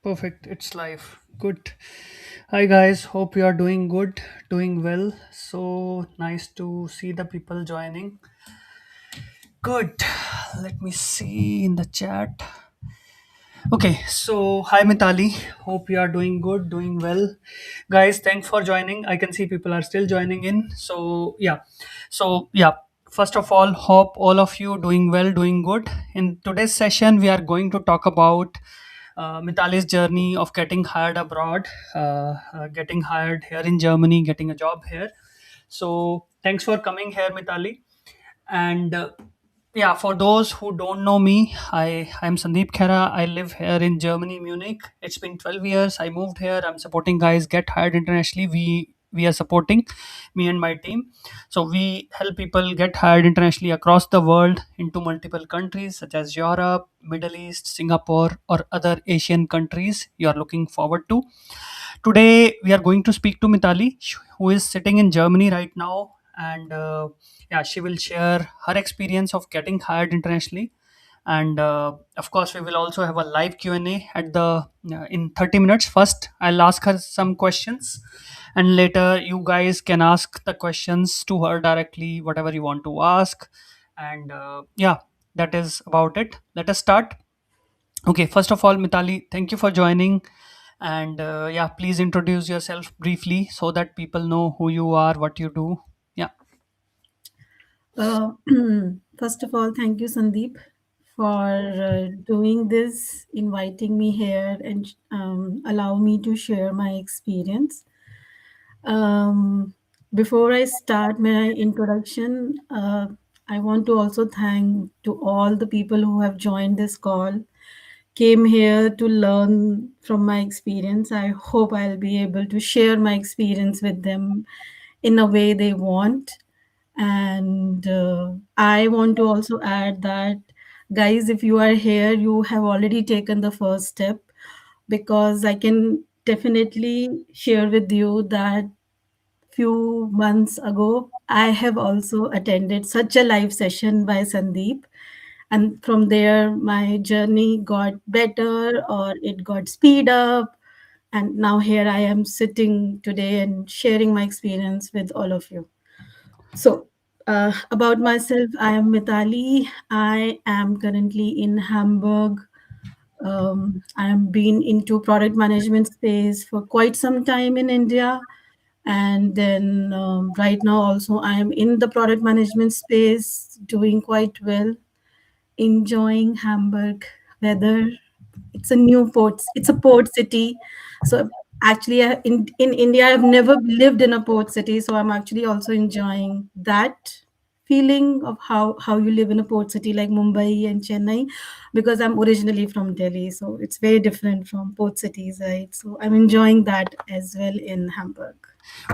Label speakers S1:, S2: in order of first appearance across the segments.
S1: Perfect. It's live. Good. Hi guys. Hope you are doing good, doing well. So nice to see the people joining. Good. Let me see in the chat. Okay. So hi Mitali. Hope you are doing good, doing well. Guys, thanks for joining. I can see people are still joining in. So yeah. First of all, hope all of you doing well, doing good. In today's session, we are going to talk about Mitali's journey of getting hired abroad, getting hired here in Germany, getting a job here. So thanks for coming here, Mitali. And yeah, for those who don't know me, I'm Sandeep Khera. I live here in Germany, Munich. It's been 12 years. I moved here. I'm supporting guys get hired internationally. We are supporting me and my team. So we help people get hired internationally across the world into multiple countries such as Europe, Middle East, Singapore, or other Asian countries you are looking forward to. Today, we are going to speak to Mitali, who is sitting in Germany right now, and yeah, she will share her experience of getting hired internationally. And of course, we will also have a live Q and A at the in 30 minutes. First, I'll ask her some questions, and later you guys can ask the questions to her directly, whatever you want to ask. And yeah, that is about it. Let us start. Okay, first of all, Mitali, thank you for joining. And yeah, please introduce yourself briefly so that people know who you are, what you do. Yeah.
S2: Uh, First of all, thank you, Sandeep, for doing this, inviting me here, and allow me to share my experience. Um, Before I start my introduction, I want to also thank to all the people who have joined this call, came here to learn from my experience. I hope I'll be able to share my experience with them in a way they want. And I want to also add that, guys, if you are here, you have already taken the first step, because I can definitely share with you that few months ago, I have also attended such a live session by Sandeep. And from there, my journey got better, or it got speed up. And now here I am sitting today and sharing my experience with all of you. So, about myself, I am Mittali. I am currently in Hamburg. I have been into product management space for quite some time in India, and then right now also I am in the product management space, doing quite well, enjoying Hamburg weather. It's a new port. It's a port city. So actually, in India, I've never lived in a port city. So I'm actually also enjoying that feeling of how you live in a port city like Mumbai and Chennai, because I'm originally from Delhi. So it's very different from port cities, right? So I'm enjoying that as well in Hamburg.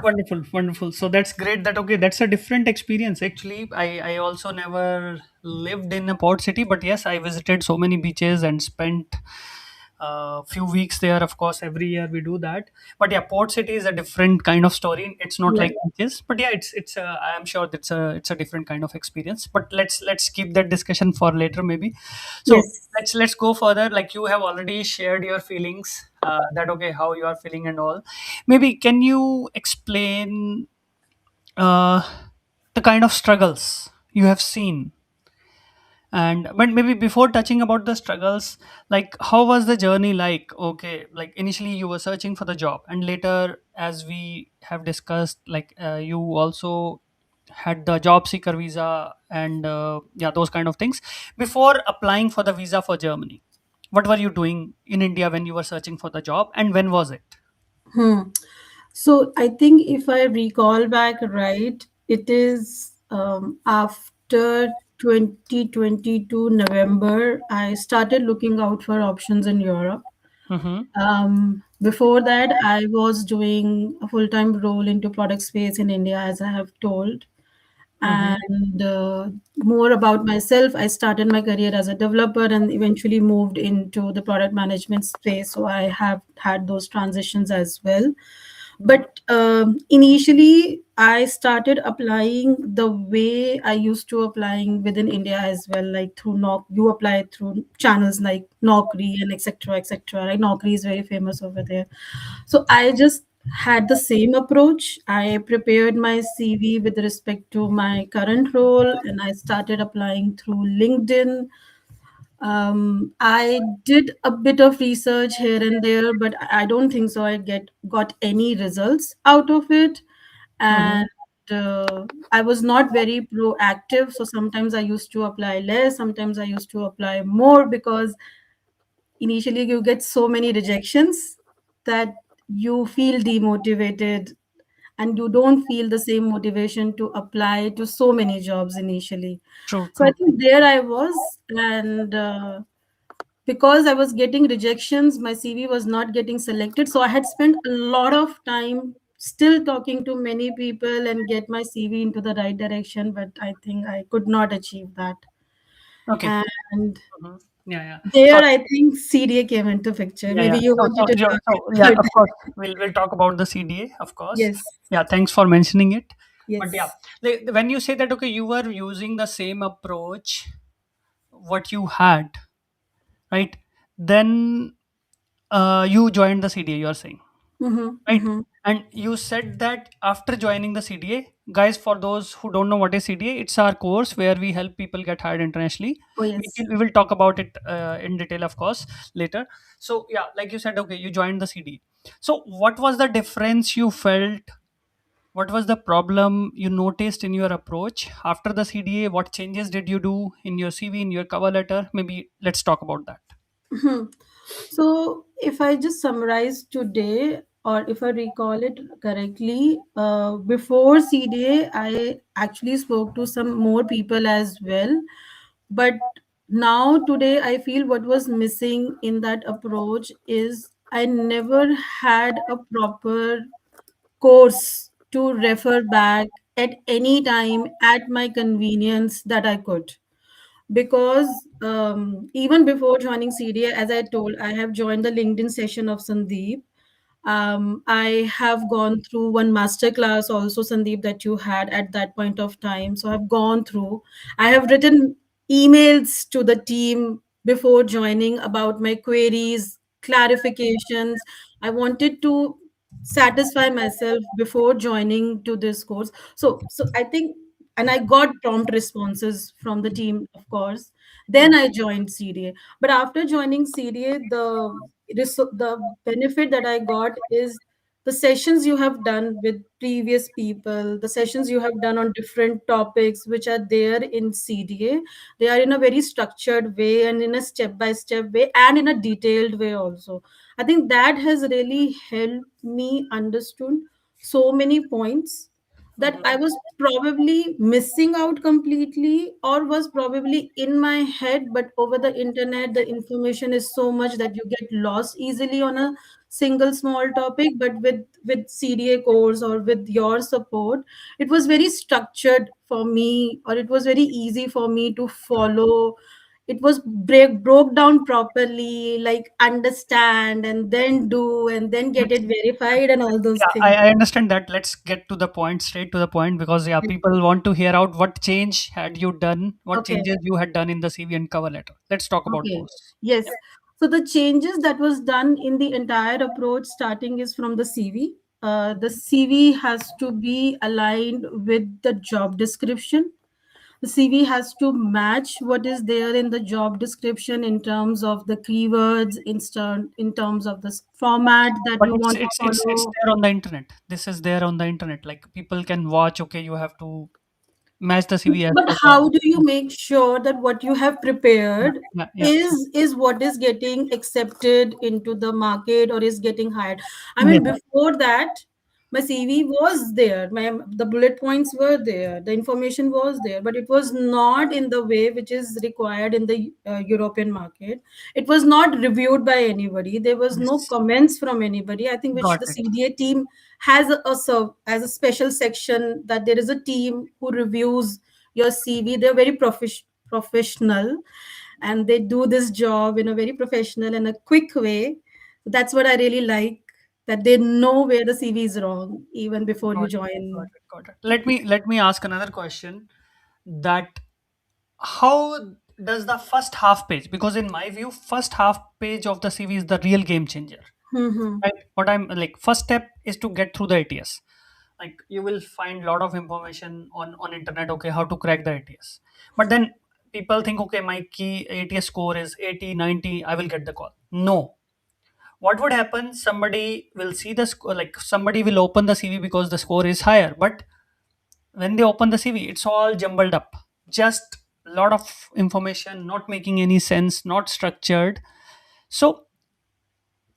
S1: Wonderful, wonderful. So that's great. That okay, that's a different experience. Actually, I also never lived in a port city, but yes, I visited so many beaches and spent a few weeks there. Of course, every year we do that. But yeah, port city is a different kind of story. It's not
S2: Yeah.
S1: like beaches, but yeah, it's I am sure it's a different kind of experience. But let's keep that discussion for later maybe. So
S2: Yes.
S1: let's go further. Like you have already shared your feelings. That okay, how you are feeling and all. Maybe can you explain uh, the kind of struggles you have seen, and but maybe before touching about the struggles, like how was the journey like? Okay, like initially you were searching for the job, and later, as we have discussed, like you also had the job seeker visa and yeah, those kind of things. Before applying for the visa for Germany, what were you doing in India when you were searching for the job, and when was it?
S2: Hmm. So I think if I recall back right, it is after 2022 November, I started looking out for options in Europe.
S1: Mm-hmm.
S2: Before that, I was doing a full time role into product space in India, as I have told.
S1: Mm-hmm.
S2: And more about myself, I started my career as a developer and eventually moved into the product management space. So I have had those transitions as well. But initially, I started applying the way I used to applying within India as well, like through Nok. You apply through channels like Naukri and etc. etc. Right, Naukri is very famous over there. So I just had the same approach. I prepared my CV with respect to my current role, and I started applying through LinkedIn. I did a bit of research here and there, but I don't think so. I get got any results out of it, and
S1: Mhm.
S2: I was not very proactive. So sometimes I used to apply less, sometimes I used to apply more because initially you get so many rejections that you feel demotivated and you don't feel the same motivation to apply to so many jobs initially.
S1: True,
S2: So I
S1: true.
S2: think there I was, and because I was getting rejections, my CV was not getting selected. So I had spent a lot of time still talking to many people and get my CV into the right direction, but I think I could not achieve that.
S1: Okay.
S2: And
S1: Mhm. Yeah, yeah.
S2: there,
S1: So
S2: I think CDA came into picture.
S1: yeah, yeah.
S2: Maybe you
S1: So,
S2: wanted to talk
S1: yeah,
S2: about
S1: of
S2: that.
S1: course, we'll talk about the CDA, of course.
S2: Yes,
S1: Yeah, thanks for mentioning it. But yeah,
S2: yes.
S1: when you say that, okay, you were using the same approach what you had, right? Then you joined the CDA. You are saying,
S2: Mm-hmm,
S1: right?
S2: mm-hmm.
S1: And you said that after joining the CDA, guys, for those who don't know what is CDA, it's our course where we help people get hired internationally.
S2: Oh, yes.
S1: We will talk about it in detail, of course, later. So, yeah, like you said, okay, you joined the CDA. So, what was the difference you felt? What was the problem you noticed in your approach after the CDA? What changes did you do in your CV, in your cover letter? Maybe let's talk about that.
S2: Mhm. So, if I just summarize today, or if I recall it correctly, before CDA, I actually spoke to some more people as well. But now, today, I feel what was missing in that approach is I never had a proper course to refer back at any time at my convenience that I could, because even before joining CDA, as I told, I have joined the LinkedIn session of Sandeep. I have gone through one master class also, Sandeep, that you had at that point of time. So I've gone through. I have written emails to the team before joining about my queries, clarifications. I wanted to satisfy myself before joining to this course. So I think, and I got prompt responses from the team, of course. Then I joined CDA. But after joining CDA, the benefit that I got is the sessions you have done with previous people, the sessions you have done on different topics which are there in CDA. They are in a very structured way and in a step by step way and in a detailed way also. I think that has really helped me understood so many points that I was probably missing out completely or was probably in my head, but over the internet, the information is so much that you get lost easily on a single small topic. But with CDA course or with your support, it was very structured for me, or it was very easy for me to follow. It was broke down properly, like understand and then do and then get it verified and all those
S1: Yeah,
S2: things.
S1: I understand that. Let's get to the point, straight to the point, because yeah, people want to hear out what change had you done, what
S2: Okay.
S1: changes you had done in the CV and cover letter. Let's talk about
S2: Okay.
S1: those.
S2: Yes. So the changes that was done in the entire approach starting is from the CV. The CV has to be aligned with the job description. The CV has to match what is there in the job description in terms of the keywords, in terms of the format that
S1: But
S2: you want to
S1: it's
S2: follow.
S1: there on the internet. This is there on the internet. Like people can watch. Okay, you have to match the CV as
S2: But
S1: per
S2: how do
S1: the.
S2: you make sure that what you have
S1: Yeah,
S2: prepared
S1: yeah, yeah.
S2: is what is getting accepted into the market or is getting hired? I mean,
S1: Yes.
S2: before that, my CV was there, the bullet points were there, the information was there, but it was not in the way which is required in the European market. It was not reviewed by anybody. There was no
S1: Yes.
S2: comments from anybody. I think which
S1: Got
S2: the
S1: it.
S2: CDA team has as a special section, that there is a team who reviews your CV. They're very professional, and they do this job in a very professional and a quick way. That's what I really like. that they know where the CV is wrong even before you
S1: Got it. Got
S2: join.
S1: it. Got it. Let me ask another question. That how does the first half page? Because in my view, first half page of the CV is the real game changer.
S2: Hmm.
S1: Right? What I'm like, first step is to get through the ATS. Like you will find a lot of information on internet. Okay, how to crack the ATS. But then people think, okay, my key ATS score is 80, 90. I will get the call. No, what would happen, somebody will see the score, like somebody will open the CV because the score is higher, but when they open the CV it's all jumbled up, just a lot of information not making any sense, not structured. So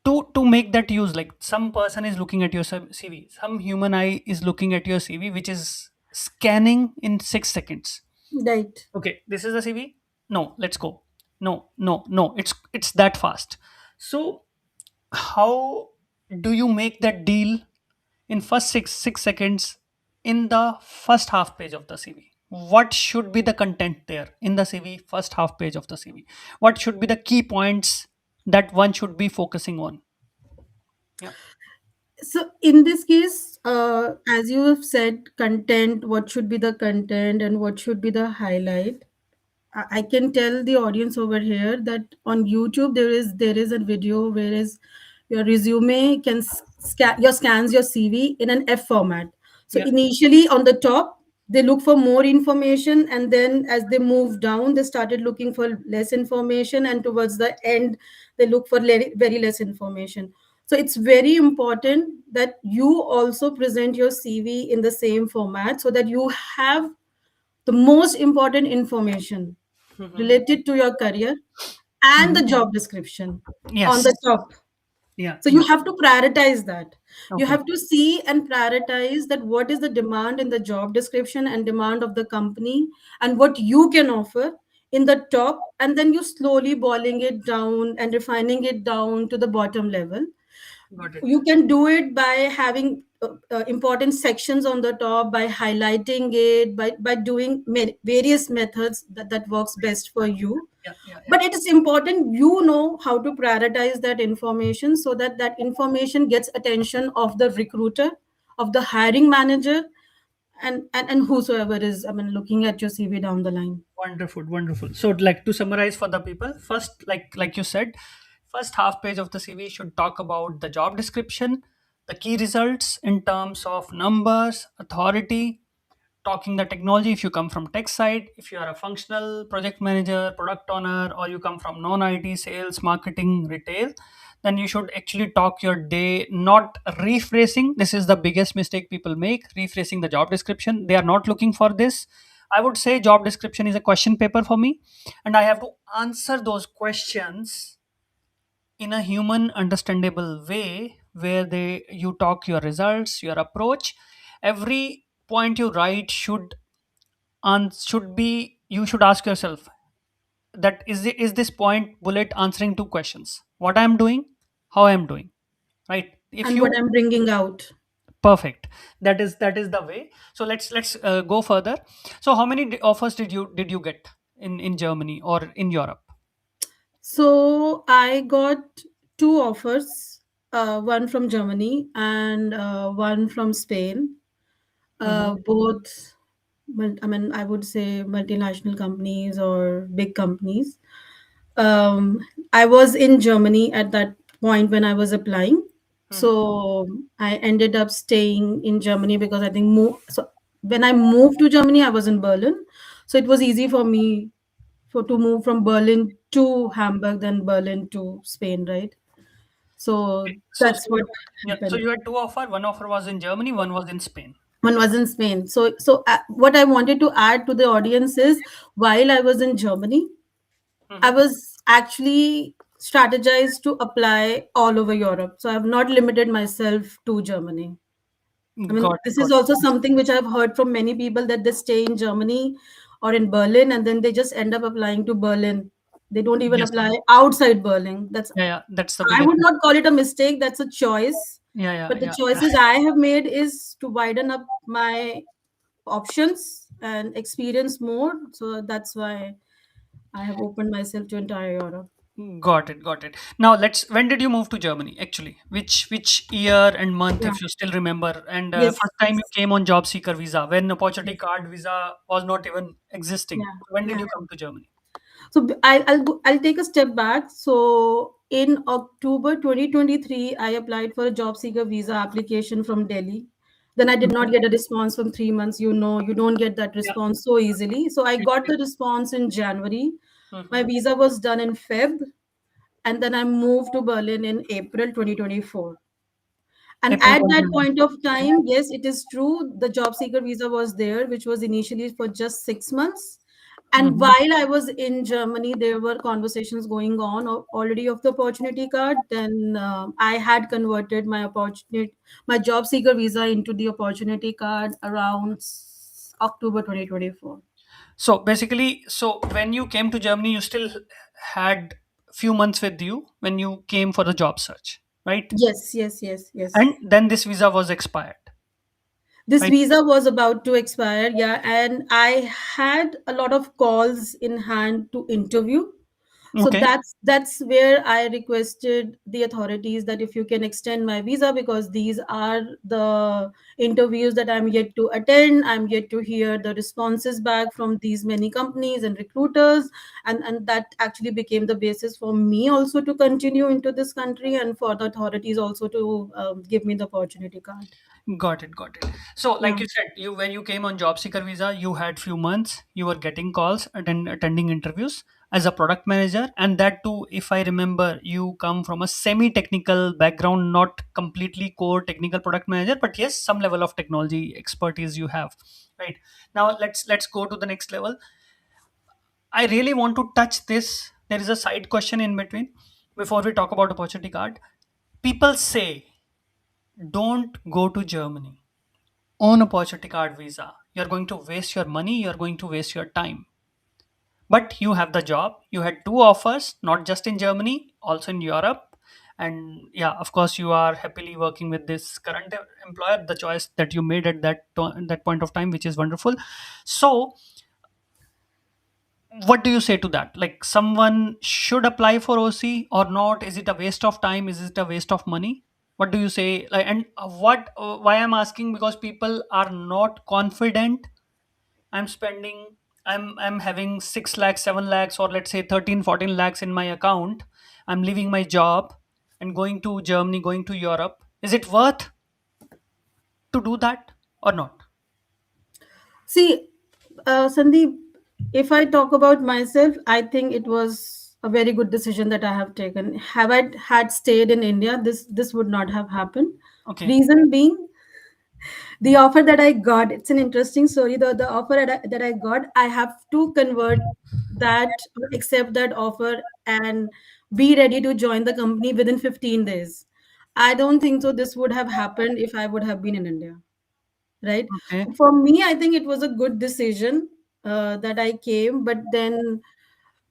S1: to make that use, like some person is looking at your CV, some human eye is looking at your CV, which is scanning in 6 seconds.
S2: Right.
S1: Okay, this is the CV. No, let's go. No, no, no, it's that fast. So how do you make that deal in first six seconds in the first half page of the CV? What should be the content there in the CV, first half page of the CV? What should be the key points that one should be focusing on? Yeah.
S2: So in this case, as you have said, content, what should be the content and what should be the highlight? I can tell the audience over here that on YouTube there is a video where is your resume can scan your scans your CV in an F format. So
S1: Yeah.
S2: initially on the top they look for more information, and then as they move down they started looking for less information, and towards the end they look for very less information. So it's very important that you also present your CV in the same format so that you have the most important information
S1: Mhm.
S2: related to your career and the
S1: Mhm.
S2: job description on
S1: Yes.
S2: the top.
S1: Yeah.
S2: So you
S1: Yeah.
S2: have to prioritize that. You
S1: Okay.
S2: have to see and prioritize that what is the demand in the job description and demand of the company, and what you can offer in the top, and then you slowly boiling it down and refining it down to the bottom level.
S1: Got it.
S2: You can do it by having important sections on the top, by highlighting it, by doing various methods that works best for you.
S1: Yeah. Yeah. Yeah.
S2: But it is important you know how to prioritize that information so that that information gets attention of the recruiter, of the hiring manager, and whosoever is, I mean, looking at your CV down the line.
S1: Wonderful, wonderful. So, like to summarize for the people, first, like you said, first half page of the CV should talk about the job description, the key results in terms of numbers, authority, talking the technology. If you come from tech side, if you are a functional project manager, product owner, or you come from non-IT, sales, marketing, retail, then you should actually talk your day, not rephrasing. This is the biggest mistake people make, rephrasing the job description. They are not looking for this. I would say job description is a question paper for me, and I have to answer those questions in a human understandable way, where they you talk your results, your approach. Every point you write should be, you should ask yourself that is this point bullet answering two questions: what I am doing, how I am doing, right? If
S2: And what
S1: you
S2: I'm bringing out.
S1: perfect, that is the way. So let's go further. So how many offers did you get in Germany or in Europe?
S2: So I got two offers, one from Germany and one from Spain.
S1: Hmm.
S2: Both, I mean, I would say multinational companies or big companies. Um, I was in Germany at that point when I was applying.
S1: Hmm.
S2: So I ended up staying in Germany because I think so when I moved to Germany, I was in Berlin. So it was easy for me to move from Berlin to Hamburg than Berlin to Spain, right? So
S1: so so
S2: that's
S1: you
S2: what
S1: Yeah, so
S2: happened.
S1: you had two offer, one offer was in Germany, one was in Spain.
S2: One was in Spain. So what I wanted to add to the audience is, while I was in Germany, I
S1: Hmm.
S2: was actually strategized to apply all over Europe. So I've not limited myself to Germany. I mean,
S1: Got
S2: this
S1: got
S2: is also something which I've heard from many people, that they stay in Germany or in Berlin and then they just end up applying to Berlin. They don't even
S1: Yes.
S2: apply outside Berlin.
S1: Yeah, yeah, that's the
S2: I
S1: biggest
S2: would
S1: mistake.
S2: not call it a mistake. That's a choice.
S1: Yeah, yeah,
S2: But the
S1: yeah, yeah.
S2: choices I have made is to widen up my options and experience more. So that's why I have opened myself to entire Europe.
S1: Got it, got it. Now let's. When did you move to Germany? Actually, which year and month,
S2: Yeah.
S1: if you still remember? And
S2: Yes.
S1: first time you
S2: Yes.
S1: came on job seeker visa, when opportunity
S2: Yes.
S1: card visa was not even existing.
S2: Yeah.
S1: When did
S2: Yeah.
S1: you come to Germany?
S2: So I'll take a step back. So in October 2023, I applied for a job seeker visa application from Delhi. Then I did
S1: Mhm.
S2: not get a response from 3 months. You know, you don't get that
S1: Yeah.
S2: response so easily. So I got the response in January. My
S1: Mhm.
S2: visa was done in Feb, and then I moved to Berlin in April 2024. And
S1: April
S2: at that point of
S1: 2024.
S2: time, yes, it is true, the job seeker visa was there, which was initially for just 6 months. And
S1: Mhm.
S2: while I was in Germany, there were conversations going on already of the opportunity card. Then I had converted my job seeker visa into the opportunity card around October 2024.
S1: So basically, so when you came to Germany, you still had few months with you when you came for the job search, right?
S2: Yes, yes, yes, yes.
S1: And then this visa was expired,
S2: This
S1: right?
S2: visa was about to expire, yeah, and I had a lot of calls in hand to interview. So
S1: Okay.
S2: that's where I requested the authorities that if you can extend my visa, because these are the interviews that I'm yet to attend. I'm yet to hear the responses back from these many companies and recruiters, and that actually became the basis for me also to continue into this country, and for the authorities also to give me the opportunity card.
S1: Got it, got it. So,
S2: Yeah.
S1: like you said, you when you came on job seeker visa, you had few months. You were getting calls, attending interviews as a product manager, and that too, if I remember, you come from a semi-technical background, not completely core technical product manager, but yes, some level of technology expertise you have. Right now, let's go to the next level. I really want to touch this. There is a side question in between before we talk about opportunity card. People say, don't go to Germany on opportunity card visa. You're going to waste your money, you're going to waste your time. But you have the job. You had two offers, not just in Germany, also in Europe. And yeah, of course, you are happily working with this current employer, the choice that you made at that point of time, which is wonderful. So, what do you say to that? Like, someone should apply for OC or not? Is it a waste of time? Is it a waste of money? What do you say? Like, and what why I'm asking, because people are not confident. I'm spending, I'm having 6 lakhs, 7 lakhs, or let's say 13, 14 lakhs in my account. I'm leaving my job and going to Germany, going to Europe. Is it worth to do that or not?
S2: See, Sandeep, if I talk about myself, I think it was a very good decision that I have taken. Have I had stayed in India, this would not have happened.
S1: Okay.
S2: Reason being, the offer that I got, it's an interesting story. The offer that I got, I have to convert that, accept that offer, and be ready to join the company within 15 days. I don't think so. This would have happened if I would have been in India, right?
S1: Okay.
S2: For me, I think it was a good decision that I came, but then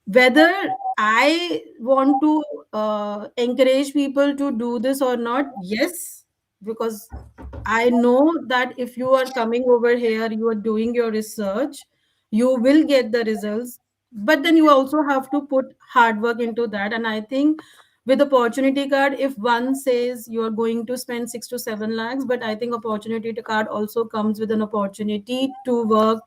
S2: whether I want to encourage people to do this or not, yes, because I know that if you are coming over here, you are doing your research, you will get the results. But then you also have to put hard work into that. And I think with opportunity card, if one says you are going to spend 6 to 7 lakhs, but I think opportunity card also comes with an opportunity to work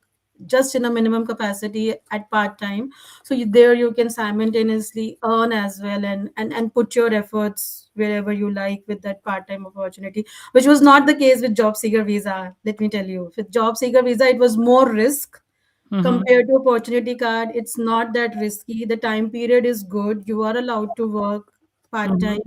S2: just in a minimum capacity at part time. So there you can simultaneously earn as well, and put your efforts wherever you like with that part time opportunity, which was not the case with job seeker visa. Let me tell you, with job seeker visa, it was more risk
S1: Mm-hmm.
S2: compared to opportunity card. It's not that risky. The time period is good. You are allowed to work part
S1: Mm-hmm.
S2: time,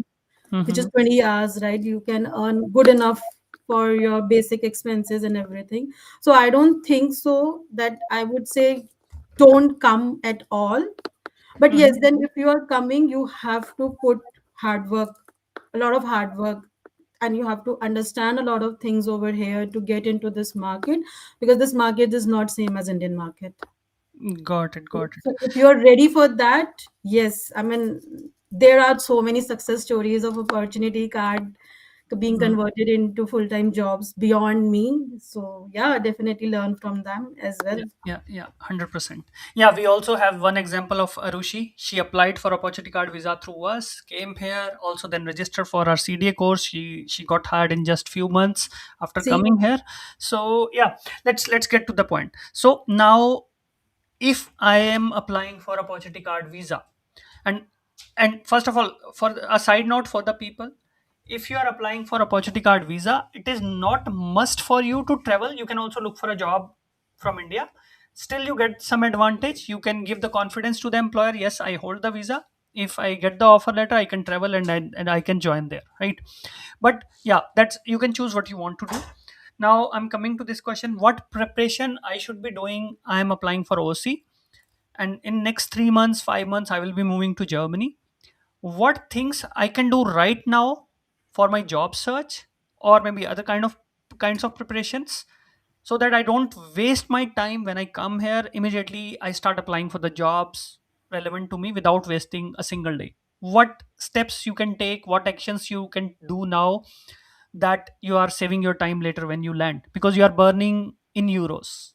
S2: which is
S1: Mm-hmm.
S2: 20 hours, right? You can earn good enough for your basic expenses and everything. So I don't think so that I would say don't come at all. But yes,
S1: Mm-hmm.
S2: then if you are coming, you have to put hard work, a lot of hard work, and you have to understand a lot of things over here to get into this market, because this market is not same as Indian market.
S1: Got it. Got it.
S2: So if you're ready for that, yes, I mean, there are so many success stories of opportunity card being
S1: Mhm.
S2: converted into full-time jobs beyond me. So yeah, definitely learn from them as well.
S1: Yeah, yeah, yeah, 100%. Yeah, we also have one example of Arushi. She applied for opportunity card visa through us, came here, also then registered for our CDA course. She got hired in just few months after
S2: See,
S1: coming here. So yeah, let's get to the point. So now, if I am applying for opportunity card visa, and and first of all, for a side note for the people, if you are applying for opportunity card visa, it is not must for you to travel. You can also look for a job from India. Still you get some advantage. You can give the confidence to the employer, yes, I hold the visa. If I get the offer letter, I can travel, and I can join there, right? But yeah, that's, you can choose what you want to do. Now I'm coming to this question: what preparation I should be doing? I am applying for OC, and in next 3 months, 5 months, I will be moving to Germany. What things I can do right now for my job search, or maybe other kinds of preparations, so that I don't waste my time when I come here. Immediately I start applying for the jobs relevant to me without wasting a single day. What steps you can take, what actions you can do now, that you are saving your time later when you land, because you are burning in euros.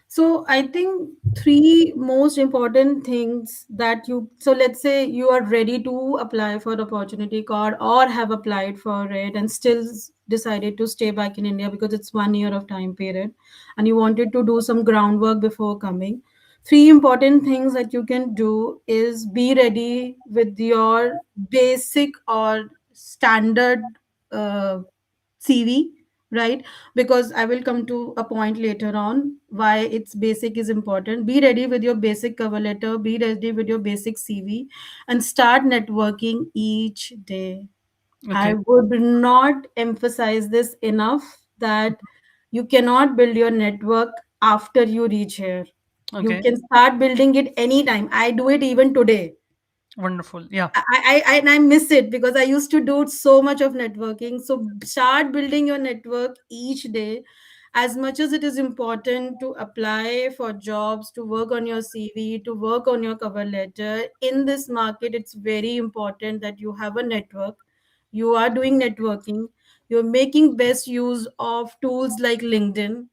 S2: so I think three most important things that you, so let's say you are ready to apply for the opportunity card or have applied for it and still decided to stay back in India because it's 1 year of time period and you wanted to do some groundwork before coming. Three important things that you can do is be ready with your basic or standard CV, right? Because I will come to a point later on why it's basic is important. Be ready with your basic cover letter, be ready with your basic CV, and start networking each day. I
S1: Okay.
S2: would not emphasize this enough that you cannot build your network after you reach here. You
S1: Okay.
S2: can start building it anytime. I do it even today.
S1: Wonderful. Yeah.
S2: And I miss it because I used to do so much of networking. So start building your network each day. As much as it is important to apply for jobs, to work on your CV, to work on your cover letter, in this market, it's very important that you have a network. You are doing networking. You're making best use of tools like LinkedIn,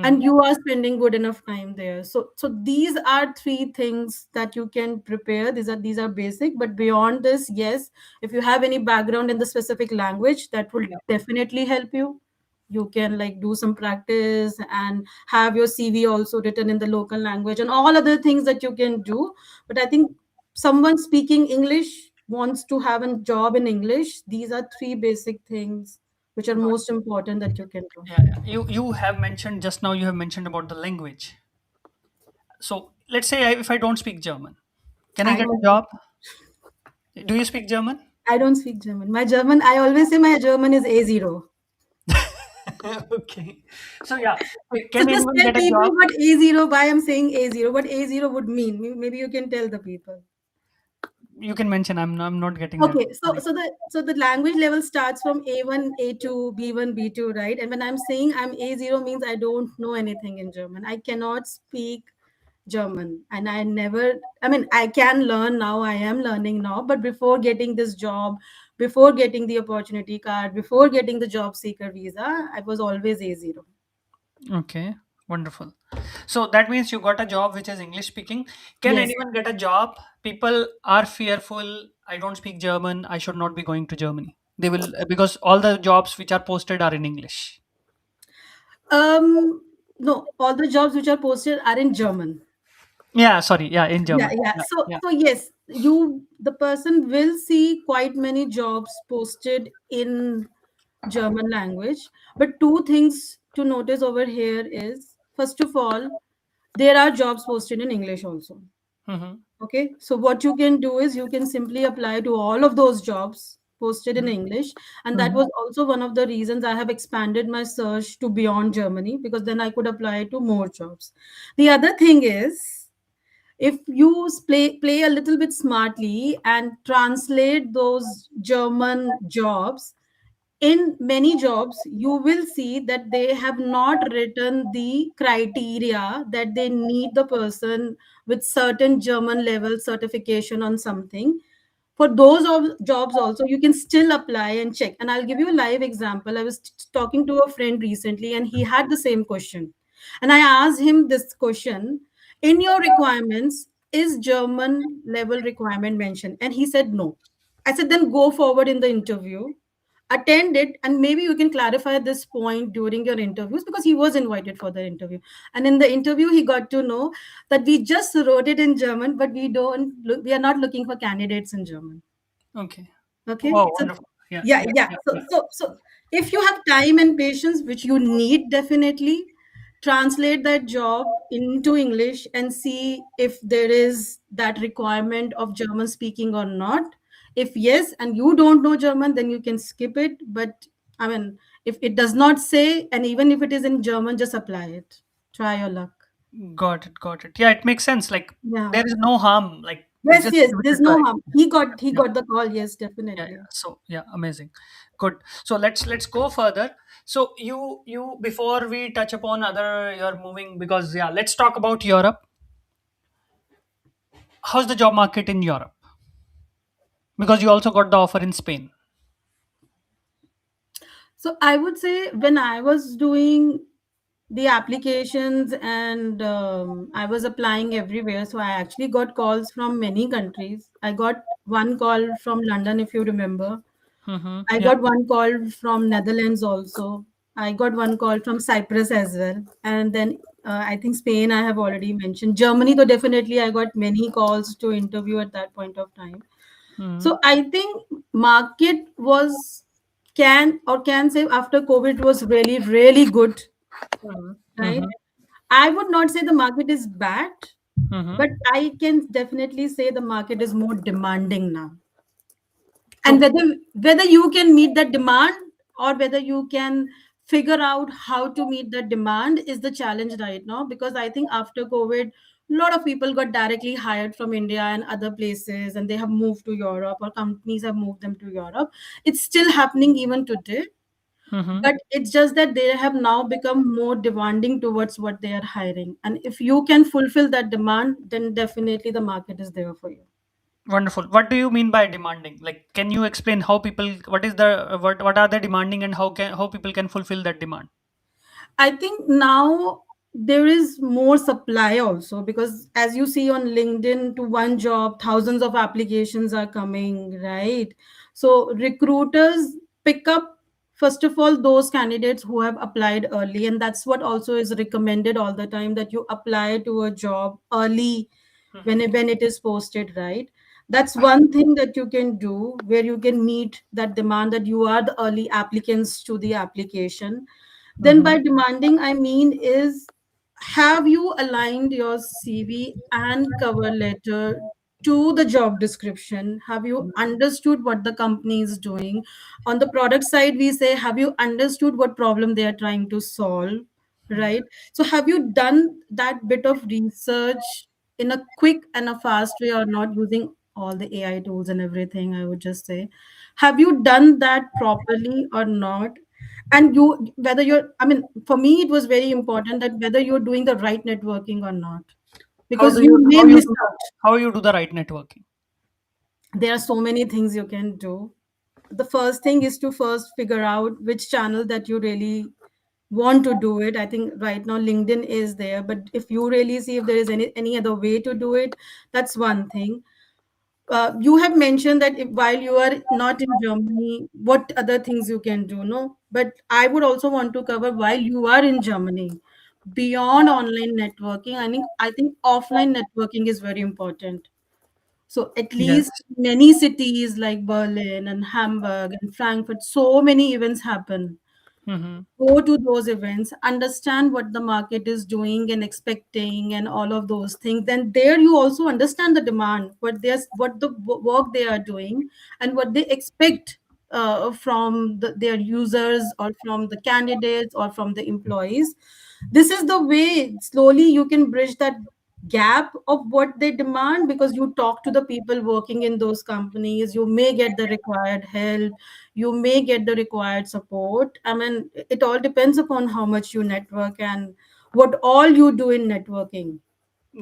S2: and
S1: Mhm.
S2: you are spending good enough time there. So these are three things that you can prepare. These are basic, but beyond this, yes, if you have any background in the specific language, that will
S1: Yeah.
S2: definitely help you. You can like do some practice and have your CV also written in the local language and all other things that you can do. But I think someone speaking English wants to have a job in English. These are three basic things which are
S1: Got
S2: most important that you can do.
S1: Yeah, yeah. You have mentioned just now. You have mentioned about the language. So let's say if I don't speak German, can I
S2: I
S1: get a
S2: don't
S1: job? Do you speak German?
S2: I don't speak German. My German, I always say my German is A0.
S1: Okay. So yeah,
S2: So
S1: can
S2: just
S1: anyone
S2: tell
S1: get a
S2: people
S1: job?
S2: what A0, why I'm saying A0, what A0 would mean. Maybe you can tell the people.
S1: You can mention. I'm not getting it.
S2: Okay, so the language level starts from A1, A2, B1, B2, right? And when I'm saying I'm A0 means I don't know anything in German. I cannot speak German. And I never, I mean, I can learn now, I am learning now, but before getting this job, before getting the opportunity card, before getting the job seeker visa, I was always A0.
S1: Okay. Wonderful. So that means you got a job which is English speaking. Can
S2: Yes.
S1: anyone get a job? People are fearful. I don't speak German. I should not be going to Germany. They will, because all the jobs which are posted are in English.
S2: No, all the jobs which are posted are in German.
S1: Yeah. Sorry. Yeah. In
S2: Yeah,
S1: German.
S2: yeah.
S1: Yeah.
S2: So
S1: Yeah.
S2: so yes, the person will see quite many jobs posted in German language. But two things to notice over here is first of all, there are jobs posted in English also.
S1: Mm-hmm.
S2: Okay, so what you can do is you can simply apply to all of those jobs posted in English. And that
S1: Mm-hmm.
S2: was also one of the reasons I have expanded my search to beyond Germany because then I could apply to more jobs. The other thing is if you play a little bit smartly and translate those German jobs, in many jobs you will see that they have not written the criteria that they need the person with certain German level certification on something. For those jobs also, you can still apply and check. And I'll give you a live example. I was talking to a friend recently, and he had the same question. And I asked him this question: in your requirements, is German level requirement mentioned? And he said no. I said, then go forward in the interview, attend it, and maybe you can clarify this point during your interviews, because he was invited for the interview. And in the interview, he got to know that we just wrote it in German, but we are not looking for candidates in German.
S1: Okay.
S2: Okay.
S1: Wow,
S2: So
S1: wonderful. Yeah,
S2: yeah,
S1: yeah,
S2: yeah.
S1: yeah,
S2: So
S1: yeah.
S2: if you have time and patience, which you need definitely, translate that job into English and see if there is that requirement of German speaking or not. If yes, and you don't know German, then you can skip it. But I mean, if it does not say, and even if it is in German, just apply it. Try your luck.
S1: Got it, got it. Yeah, it makes sense. Like
S2: Yeah.
S1: there is no harm. Like
S2: Yes,
S1: just
S2: yes.
S1: give it
S2: There's
S1: a try.
S2: no harm. He
S1: Yeah,
S2: got the call. Yes,
S1: yeah,
S2: definitely.
S1: yeah. So yeah, amazing. Good. So let's go further. So you before we touch upon other you're moving because yeah, let's talk about Europe. How's the job market in Europe? Because you also got the offer in Spain.
S2: So I would say when I was doing the applications, and I was applying everywhere, so I actually got calls from many countries. I got one call from London, if you remember.
S1: Mm-hmm.
S2: I
S1: Yeah.
S2: got one call from Netherlands also. I got one call from Cyprus as well. And then I think Spain I have already mentioned. Germany, though definitely I got many calls to interview at that point of time.
S1: Mm-hmm.
S2: So I think market was, can say, after COVID was really, really good, right?
S1: Mm-hmm.
S2: I would not say the market is bad,
S1: Mm-hmm.
S2: but I can definitely say the market is more demanding now. And
S1: So
S2: whether you can meet that demand, or whether you can figure out how to meet that demand, is the challenge right now. Because I think after COVID, a lot of people got directly hired from India and other places, and they have moved to Europe, or companies have moved them to Europe. It's still happening even today,
S1: mm-hmm.
S2: but it's just that they have now become more demanding towards what they are hiring. And if you can fulfill that demand, then definitely the market is there for you.
S1: Wonderful. What do you mean by demanding? Like, can you explain how people? What is the what are they demanding, and how people can fulfill that demand?
S2: I think now there is more supply also, because as you see on LinkedIn, to one job, thousands of applications are coming, right? So recruiters pick up, first of all, those candidates who have applied early. And that's what also is recommended all the time, that you apply to a job early when it is posted, right? That's one thing that you can do, where you can meet that demand, that you are the early applicants to the application. Then
S1: Mm-hmm.
S2: by demanding, I mean is, have you aligned your CV and cover letter to the job description? Have you understood what the company is doing? On the product side, we say, have you understood what problem they are trying to solve? Right. So have you done that bit of research in a quick and a fast way, or not, using all the AI tools and everything? I would just say, have you done that properly or not? And you, whether you're, I mean, for me it was very important that whether you're doing the right networking or not,
S1: How
S2: because
S1: do
S2: you
S1: you
S2: may
S1: how you
S2: miss
S1: do
S2: out.
S1: how you do the right networking?
S2: There are so many things you can do. The first thing is to first figure out which channel that you really want to do it. I think right now LinkedIn is there, but if you really see if there is any other way to do it, that's one thing. You have mentioned that if, while you are not in Germany, what other things you can do, no? But I would also want to cover, while you are in Germany, beyond online networking, I think offline networking is very important. So at
S1: Yes.
S2: least many cities like Berlin and Hamburg and Frankfurt, so many events happen.
S1: Mm-hmm.
S2: Go to those events, understand what the market is doing and expecting and all of those things. Then there you also understand the demand, what the work they are doing, and what they expect from their users, or from the candidates, or from the employees. This is the way slowly you can bridge that gap of what they demand, because you talk to the people working in those companies, you may get the required help, you may get the required support. I mean, it all depends upon how much you network and what all you do in networking.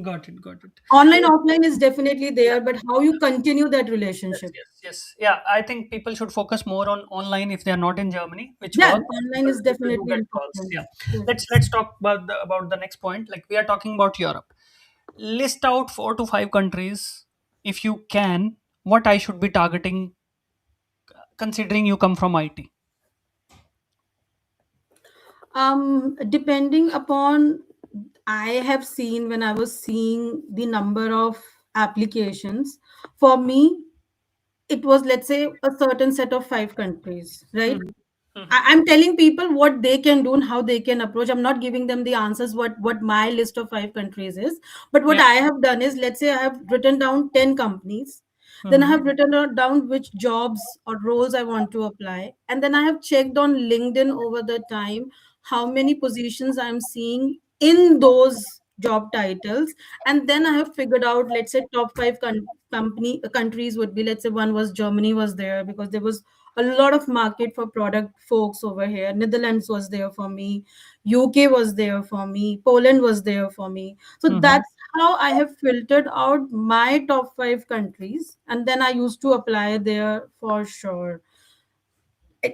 S1: Got it. Got it.
S2: Online,
S1: Yes.
S2: offline is definitely
S1: Yeah.
S2: there, but how you continue that
S1: Yes.
S2: relationship?
S1: Yes. Yes. Yeah. I think people should focus more on online if they are not in Germany, which
S2: Yeah,
S1: works.
S2: online
S1: People
S2: is
S1: people do
S2: definitely
S1: get calls.
S2: important.
S1: Yeah. Let's
S2: Yes.
S1: let's talk about the next point. Like we are talking about Europe. List out 4 to 5 countries if you can. What I should be targeting, considering you come from IT.
S2: Depending upon, I have seen when I was seeing the number of applications, for me, it was, let's say, a certain set of 5 countries, right?
S1: Mhm. Mhm.
S2: I'm telling people what they can do and how they can approach. I'm not giving them the answers what my list of 5 countries is. But what
S1: Yeah.
S2: I have done is, let's say I have written down 10 companies. Then I
S1: Mhm.
S2: have written down which jobs or roles I want to apply. And then I have checked on LinkedIn over the time how many positions I'm seeing in those job titles. And then I have figured out, let's say, top five countries would be, let's say, one was Germany was there because there was a lot of market for product folks over here. Netherlands was there for me, UK was there for me, Poland was there for me. So
S1: Mhm.
S2: that's how I have filtered out my top 5 countries, and then I used to apply there for sure.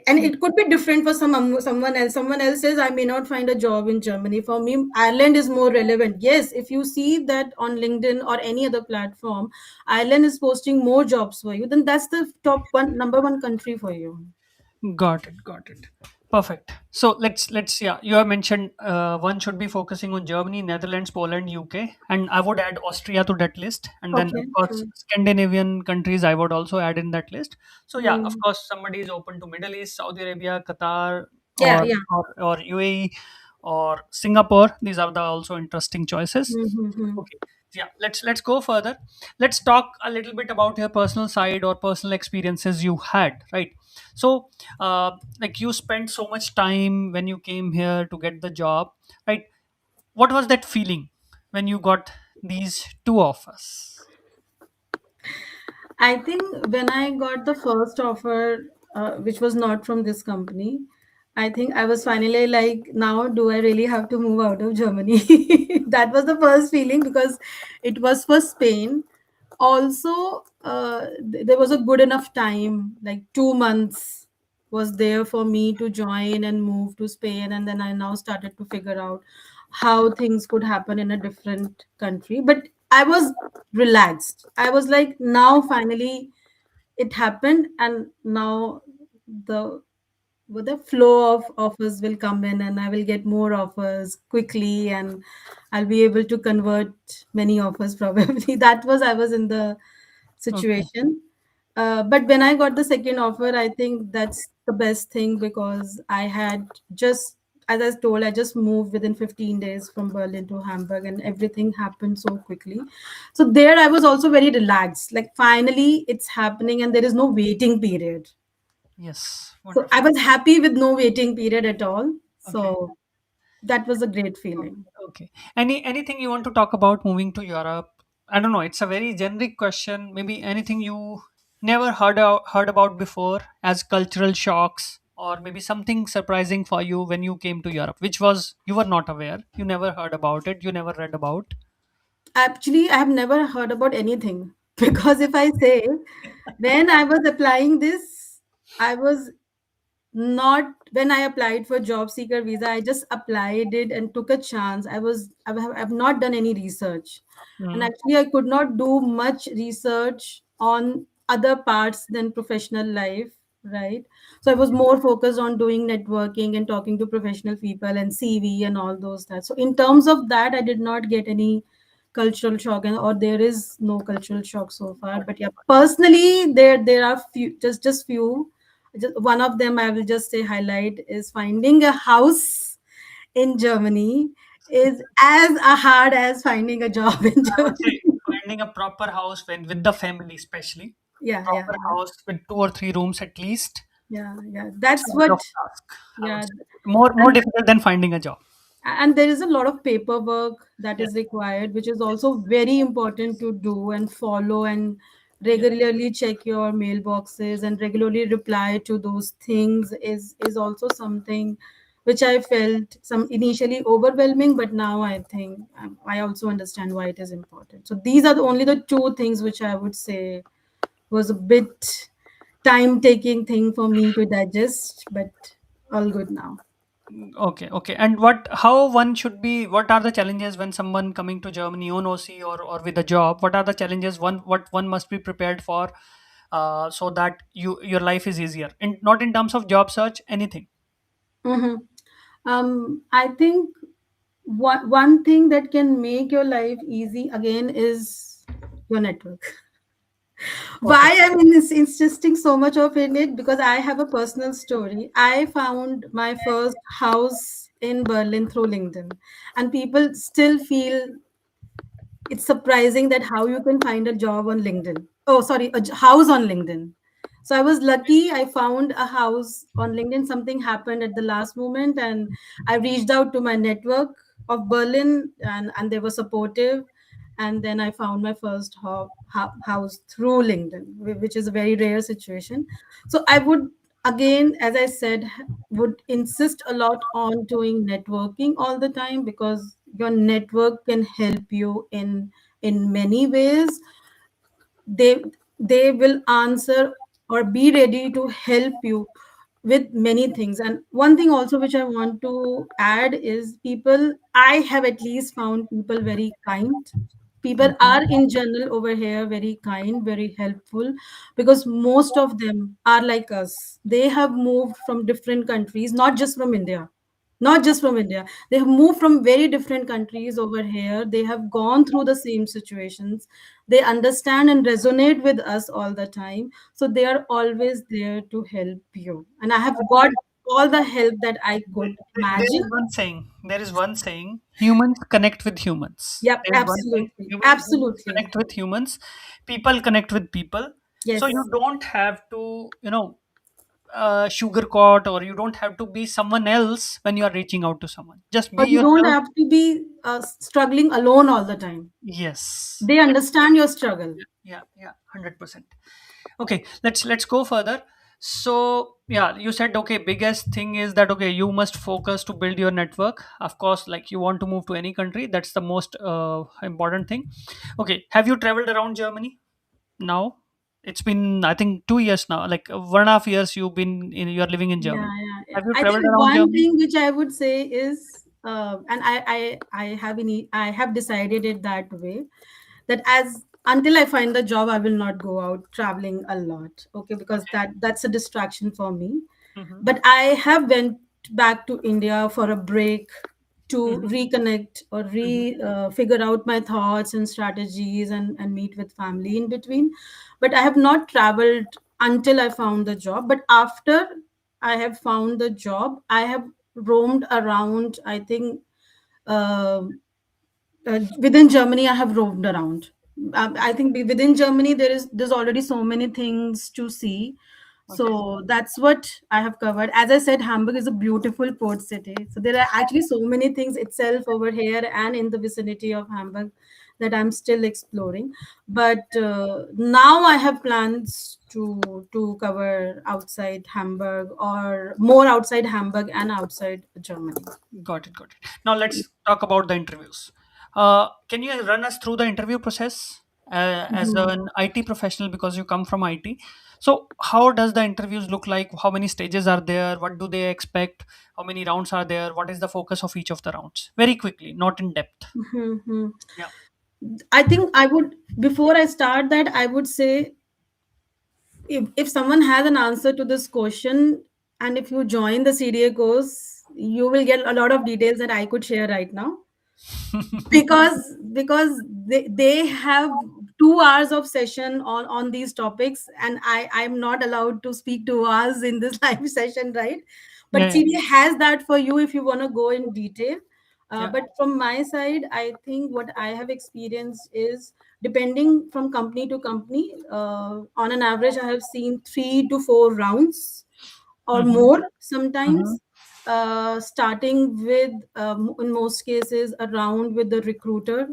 S2: And it could be different for someone else. Someone else says I may not find a job in Germany. For me, Ireland is more relevant. Yes, if you see that on LinkedIn or any other platform, Ireland is posting more jobs for you, then that's the top one, number one country for you.
S1: Got it. Got it. Perfect. So let's yeah. You have mentioned one should be focusing on Germany, Netherlands, Poland, UK, and I would add Austria to that list. And then of
S2: Okay,
S1: course
S2: sure.
S1: Scandinavian countries I would also add in that list. So yeah, of
S2: Hmm.
S1: course somebody is open to Middle East, Saudi Arabia, Qatar,
S2: Yeah,
S1: or
S2: yeah.
S1: or UAE or Singapore. These are the also interesting choices.
S2: Mm-hmm.
S1: Okay. Yeah, let's go further. Let's talk a little bit about your personal side or personal experiences you had, right? So, like you spent so much time when you came here to get the job, right? What was that feeling when you got these two offers?
S2: I think when I got the first offer, which was not from this company, I think I was finally like, now do I really have to move out of Germany? That was the first feeling because it was for Spain. Also, there was a good enough time, like 2 months was there for me to join and move to Spain. And then I now started to figure out how things could happen in a different country. But I was relaxed. I was like, now finally it happened, and now the the flow of offers will come in, and I will get more offers quickly, and I'll be able to convert many offers probably. That was I was in the
S1: Okay.
S2: situation. But when I got the second offer, I think that's the best thing because I had just, as I was told, I just moved within 15 days from Berlin to Hamburg and everything happened so quickly. So there I was also very relaxed. Like finally it's happening and there is no waiting period.
S1: Yes.
S2: So I
S1: Wonderful.
S2: was happy with no waiting period at all.
S1: Okay.
S2: So that was a great feeling.
S1: Okay. Anything you want to talk about moving to Europe? I don't know. It's a very generic question. Maybe anything you never heard about before as cultural shocks, or maybe something surprising for you when you came to Europe, which was you were not aware, you never heard about it, you never read about.
S2: Actually, I have never heard about anything because if I say when I was applying this, I was not when I applied for job seeker visa, I just applied it and took a chance. I've not done any research. And
S1: Mm.
S2: actually I could not do much research on other parts than professional life, right? So I was more focused on doing networking and talking to professional people and CV and all those that. So in terms of that, I did not get any cultural shock, and or there is no cultural shock so far.
S1: Got
S2: But
S1: it.
S2: yeah, personally there are few, just few. Just one of them I will just say highlight is finding a house in Germany is as hard as finding a job in
S1: I would
S2: Germany.
S1: say finding a proper house when with the family, especially
S2: Yeah, yeah,
S1: proper
S2: yeah,
S1: house with 2 or 3 rooms at least.
S2: yeah, yeah.
S1: It's
S2: That's
S1: a bit
S2: what.
S1: of task, I would
S2: Yeah,
S1: say. More
S2: and
S1: difficult than finding a job.
S2: there is a lot of paperwork that
S1: Yes.
S2: is required, which is also
S1: Yes.
S2: very important to do and follow and
S1: Yes.
S2: regularly check your mailboxes and regularly reply to those things is also something which I felt some initially overwhelming, but now I think I also understand why it is important. So these are the only the two things which I would say was a bit time taking thing for me to digest, but all good now.
S1: Okay, okay. And how one should be? What are the challenges when someone coming to Germany on OC or with a job? What are the challenges what one must be prepared for, so that your life is easier, and not in terms of job search, anything.
S2: Mhm. I think one thing that can make your life easy again is your network.
S1: Okay,
S2: Why I'm insisting so much of in it, because I have a personal story. I found my first house in Berlin through LinkedIn, and people still feel it's surprising that how you can find a job on LinkedIn. Oh, sorry, house on LinkedIn. So I was lucky. I found a house on LinkedIn. Something happened at the last moment, and I reached out to my network of Berlin, and they were supportive. And then I found my first house through LinkedIn, which is a very rare situation. So I would, again, as I said, would insist a lot on doing networking all the time, because your network can help you in many ways. They will answer or be ready to help you with many things. And one thing also which I want to add is, people, I have at least found people very kind. People
S1: mhm.
S2: are in general over here very kind, very helpful, because most of them are like us. They have moved from different countries, not just from India. Not just from India. They have moved from very different countries over here. They have gone through the same situations. They understand and resonate with us all the time. So they are always there to help you. And I have got all the help that I could
S1: There
S2: imagine.
S1: is one saying. There is one saying. Humans connect with humans.
S2: Yep,
S1: There is one saying.
S2: absolutely.
S1: Humans
S2: Absolutely.
S1: connect with humans. People connect with people. So you
S2: Yes.
S1: don't have to, sugarcoat, or you don't have to be someone else when you are reaching out to someone. Just be
S2: Or you don't
S1: yourself.
S2: have to be struggling alone all the time.
S1: Yes.
S2: They understand your struggle.
S1: Yeah, yeah, 100%. Okay, let's go further. So yeah, you said, okay, biggest thing is that, okay, you must focus to build your network. Of course, like, you want to move to any country, that's the most important thing. Okay, have you traveled around Germany now? It's been, I think, 2 years now, like 1.5 years you're living in
S2: Yeah,
S1: Germany.
S2: yeah, yeah.
S1: Have you
S2: I
S1: traveled
S2: think
S1: around
S2: one
S1: Germany?
S2: thing which I would say is, and I have decided it that way, that as until I find the job, I will not go out traveling a lot. Okay, because
S1: Okay.
S2: that's a distraction for me.
S1: Mm-hmm.
S2: But I have went back to India for a break to
S1: Mm-hmm.
S2: reconnect or re figure out my thoughts and strategies, and meet with family in between. But I have not traveled until I found the job. But after I have found the job, I have roamed around. I think within Germany, I have roamed around. I think within Germany there's already so many things to see.
S1: Okay.
S2: So that's what I have covered. As I said, Hamburg is a beautiful port city. So there are actually so many things itself over here and in the vicinity of Hamburg that I'm still exploring. But now I have plans to cover outside Hamburg, or more outside Hamburg and outside Germany.
S1: Got it, got it. Now let's talk about the interviews. Can you run us through the interview process as
S2: Mhm.
S1: an IT professional, because you come from IT? So how does the interviews look like? How many stages are there? What do they expect? How many rounds are there? What is the focus of each of the rounds? Very quickly, not in depth.
S2: Mhm.
S1: Yeah.
S2: I think I would, before I start that, I would say, if someone has an answer to this question, and if you join the CDA course, you will get a lot of details that I could share right now, because they have 2 hours of session on these topics, and I'm not allowed to speak 2 hours in this live session, right?
S1: Yeah,
S2: But
S1: yeah,
S2: CDA has that for you if you want to go in detail.
S1: yeah.
S2: But from my side, I think what I have experienced is, depending from company to company, on an average I have seen 3 to 4 rounds or
S1: Mm-hmm.
S2: more
S1: Mm-hmm.
S2: sometimes, starting with, in most cases, a round with the recruiter,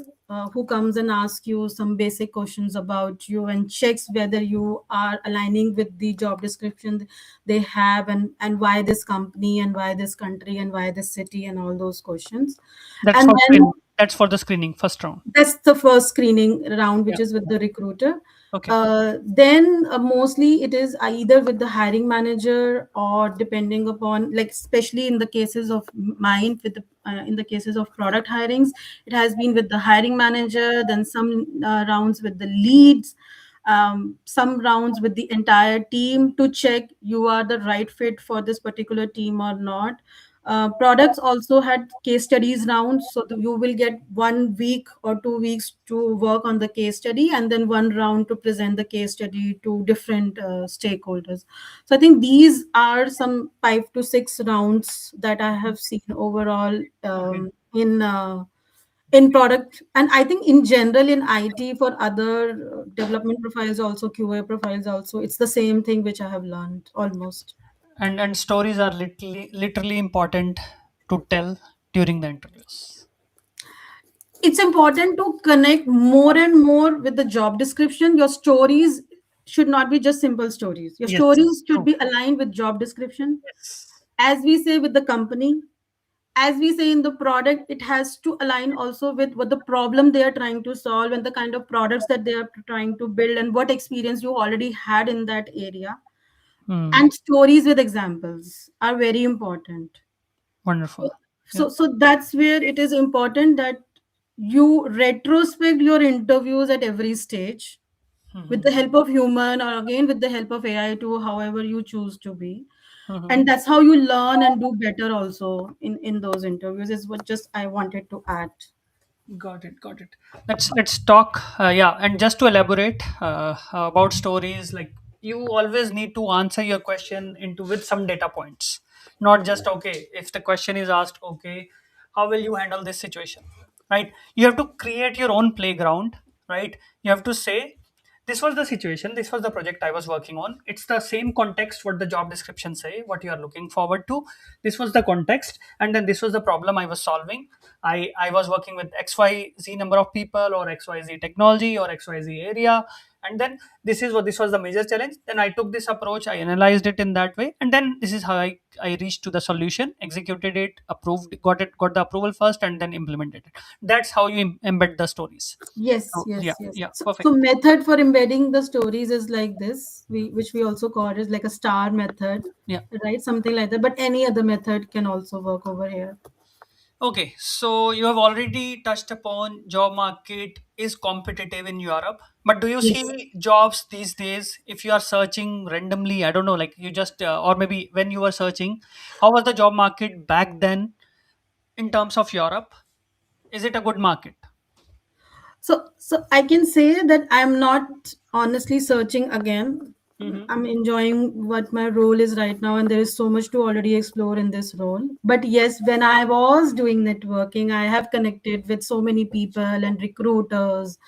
S2: who comes and asks you some basic questions about you and checks whether you are aligning with the job description they have, and why this company and why this country and why this city and all those questions.
S1: That's
S2: And
S1: for
S2: then
S1: screening. That's for the screening first round.
S2: that's the first screening round,
S1: Yeah.
S2: which is with the recruiter.
S1: Okay.
S2: Then mostly it is either with the hiring manager, or depending upon, like especially in the cases of mine, with the in the cases of product hirings, it has been with the hiring manager. Then some rounds with the leads, some rounds with the entire team to check you are the right fit for this particular team or not. Products also had case studies rounds, so you will get 1 week or 2 weeks to work on the case study, and then one round to present the case study to different stakeholders. So I think these are some 5 to 6 rounds that I have seen overall,
S1: Okay.
S2: in product. And I think in general in IT, for other development profiles also, QA profiles also, it's the same thing which I have learned almost.
S1: And stories are literally important to tell during the interviews.
S2: It's important to connect more and more with the job description. Your stories should not be just simple stories. Your
S1: Yes.
S2: stories should
S1: True.
S2: be aligned with job description.
S1: Yes.
S2: As we say with the company, as we say in the product, it has to align also with what the problem they are trying to solve, and the kind of products that they are trying to build, and what experience you already had in that area.
S1: Hmm.
S2: And stories with examples are very important.
S1: Wonderful. Yeah.
S2: So that's where it is important that you retrospect your interviews at every stage, with
S1: Hmm.
S2: the help of human, or again with the help of AI too, however you choose to be.
S1: Hmm.
S2: And that's how you learn and do better also in those interviews, is what just I wanted to add.
S1: Got it. Got it. Let's talk. Yeah, and just to elaborate about stories, like you always need to answer your question into with some data points, not just okay. If the question is asked, okay, how will you handle this situation, right? You have to create your own playground, right? You have to say this was the situation, this was the project I was working on, it's the same context what the job description say, what you are looking forward to, this was the context, and then this was the problem I was solving. I was working with xyz number of people, or xyz technology, or xyz area, and then this was the major challenge, then I took this approach, I analyzed it in that way, and then this is how I reached to the solution, executed it, approved, got the approval first, and then implemented it. That's how you embed the stories.
S2: Yes,
S1: Oh, yeah,
S2: yes, yes.
S1: yeah,
S2: So
S1: perfect.
S2: method for embedding the stories is like this, which we also call is like a star method,
S1: Yeah.
S2: right? Something like that. But any other method can also work over here.
S1: Okay, so you have already touched upon job market is competitive in Europe, but do you
S2: Yes.
S1: see jobs these days if you are searching randomly? I don't know, like you just or maybe when you were searching, how was the job market back then in terms of Europe? Is it a good market?
S2: So I can say that I'm not honestly searching again.
S1: Mm-hmm.
S2: I'm enjoying what my role is right now, and there is so much to already explore in this role. But yes, when I was doing networking, I have connected with so many people and recruiters,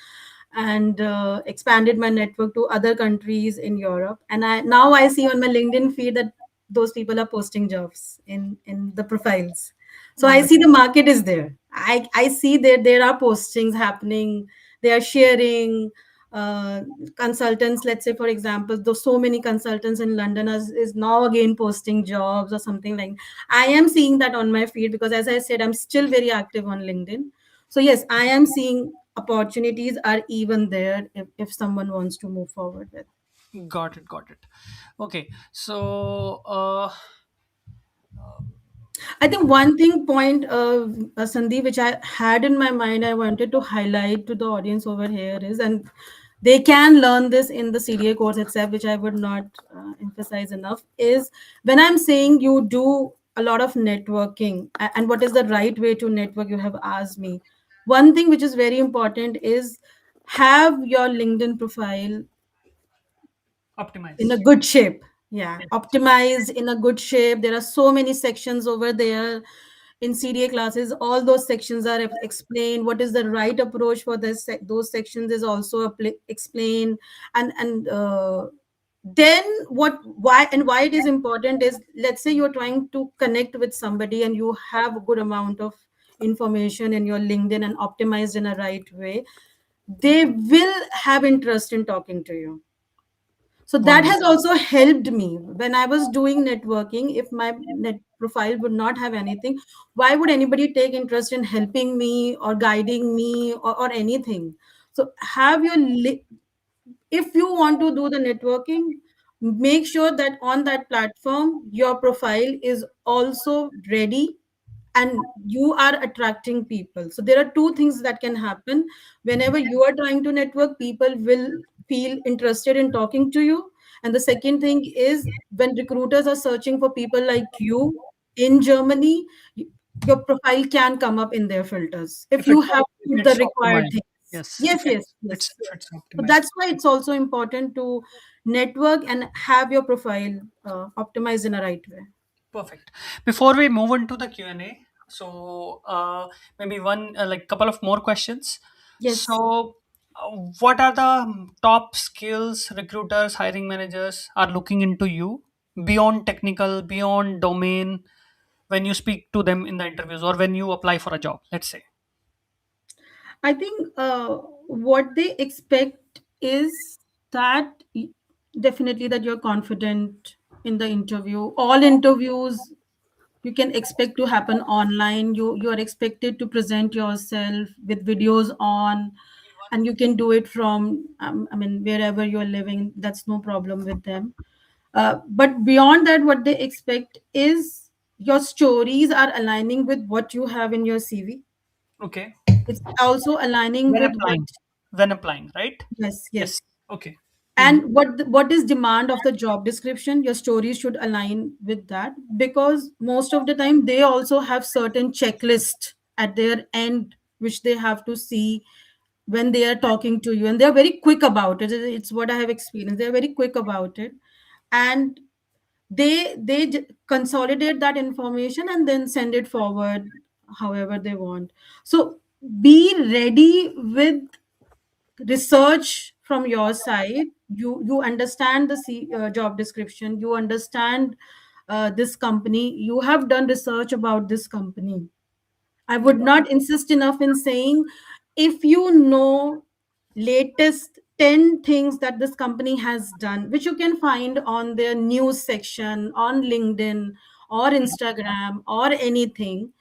S2: and expanded my network to other countries in Europe. And I now I see on my LinkedIn feed that those people are posting jobs in the profiles. So I see the market is there. I see that there are postings happening. They are sharing, uh, consultants, let's say for example, though so many consultants in London is now again posting jobs or something like. I am seeing that on my feed, because as I said, I'm still very active on LinkedIn. So yes, I am seeing opportunities are even there if someone wants to move forward with.
S1: Got it, got it. Okay, so
S2: I think one thing point, Sandeep, which I had in my mind, I wanted to highlight to the audience over here is, and they can learn this in the CDA course itself, which I would not emphasize enough, is when I'm saying you do a lot of networking, and what is the right way to network, you have asked me. One thing which is very important is have your LinkedIn profile in a
S1: optimized.
S2: good shape. Yeah,
S1: Yes.
S2: optimized in a good shape. There are so many sections over there in CDA classes. All those sections are explained. What is the right approach for this those sections is also explained. And then what, why it is important is, let's say you're trying to connect with somebody and you have a good amount of information in your LinkedIn and optimized in a right way, they will have interest in talking to you. So that has
S1: Wonderful.
S2: also helped me when I was doing networking. If my net profile would not have anything, why would anybody take interest in helping me or guiding me or anything? So have your if you want to do the networking, make sure that on that platform your profile is also ready and you are attracting people. So there are two things that can happen. Whenever you are trying to network, people will feel interested in talking to you. And the second thing is, when recruiters are searching for people like you in Germany, your profile can come up in their filters if
S1: If it's
S2: you have
S1: if
S2: put the
S1: it's
S2: required
S1: optimized,
S2: things.
S1: yes.
S2: Yes, yes, yes,
S1: If
S2: yes.
S1: it's
S2: So
S1: optimized.
S2: that's why it's also important to network and have your profile optimized in a right way.
S1: Perfect. Before we move into the Q&A, so maybe one like couple of more questions.
S2: Yes.
S1: So, what are the top skills recruiters, hiring managers are looking into you beyond technical, beyond domain when you speak to them in the interviews or when you apply for a job? Let's say.
S2: I think what they expect is that definitely that you're confident in the interview. All interviews you can expect to happen online. You are expected to present yourself with videos on, and you can do it from I mean wherever you're living. That's no problem with them. But beyond that, what they expect is your stories are aligning with what you have in your CV.
S1: Okay.
S2: It's also aligning
S1: When
S2: with what.
S1: applying, when applying, right?
S2: Yes,
S1: Yes.
S2: yes.
S1: Okay. Hmm.
S2: And what is demand of the job description? Your story should align with that, because most of the time they also have certain checklist at their end which they have to see when they are talking to you, and they are very quick about it. It's what I have experienced. They are very quick about it, and consolidate that information and then send it forward however they want. So be ready with research from your side. You understand the job description, you understand this company, you have done research about this company. I would not insist enough in saying, if you know latest 10 things that this company has done, which you can find on their news section on LinkedIn or Instagram or anything,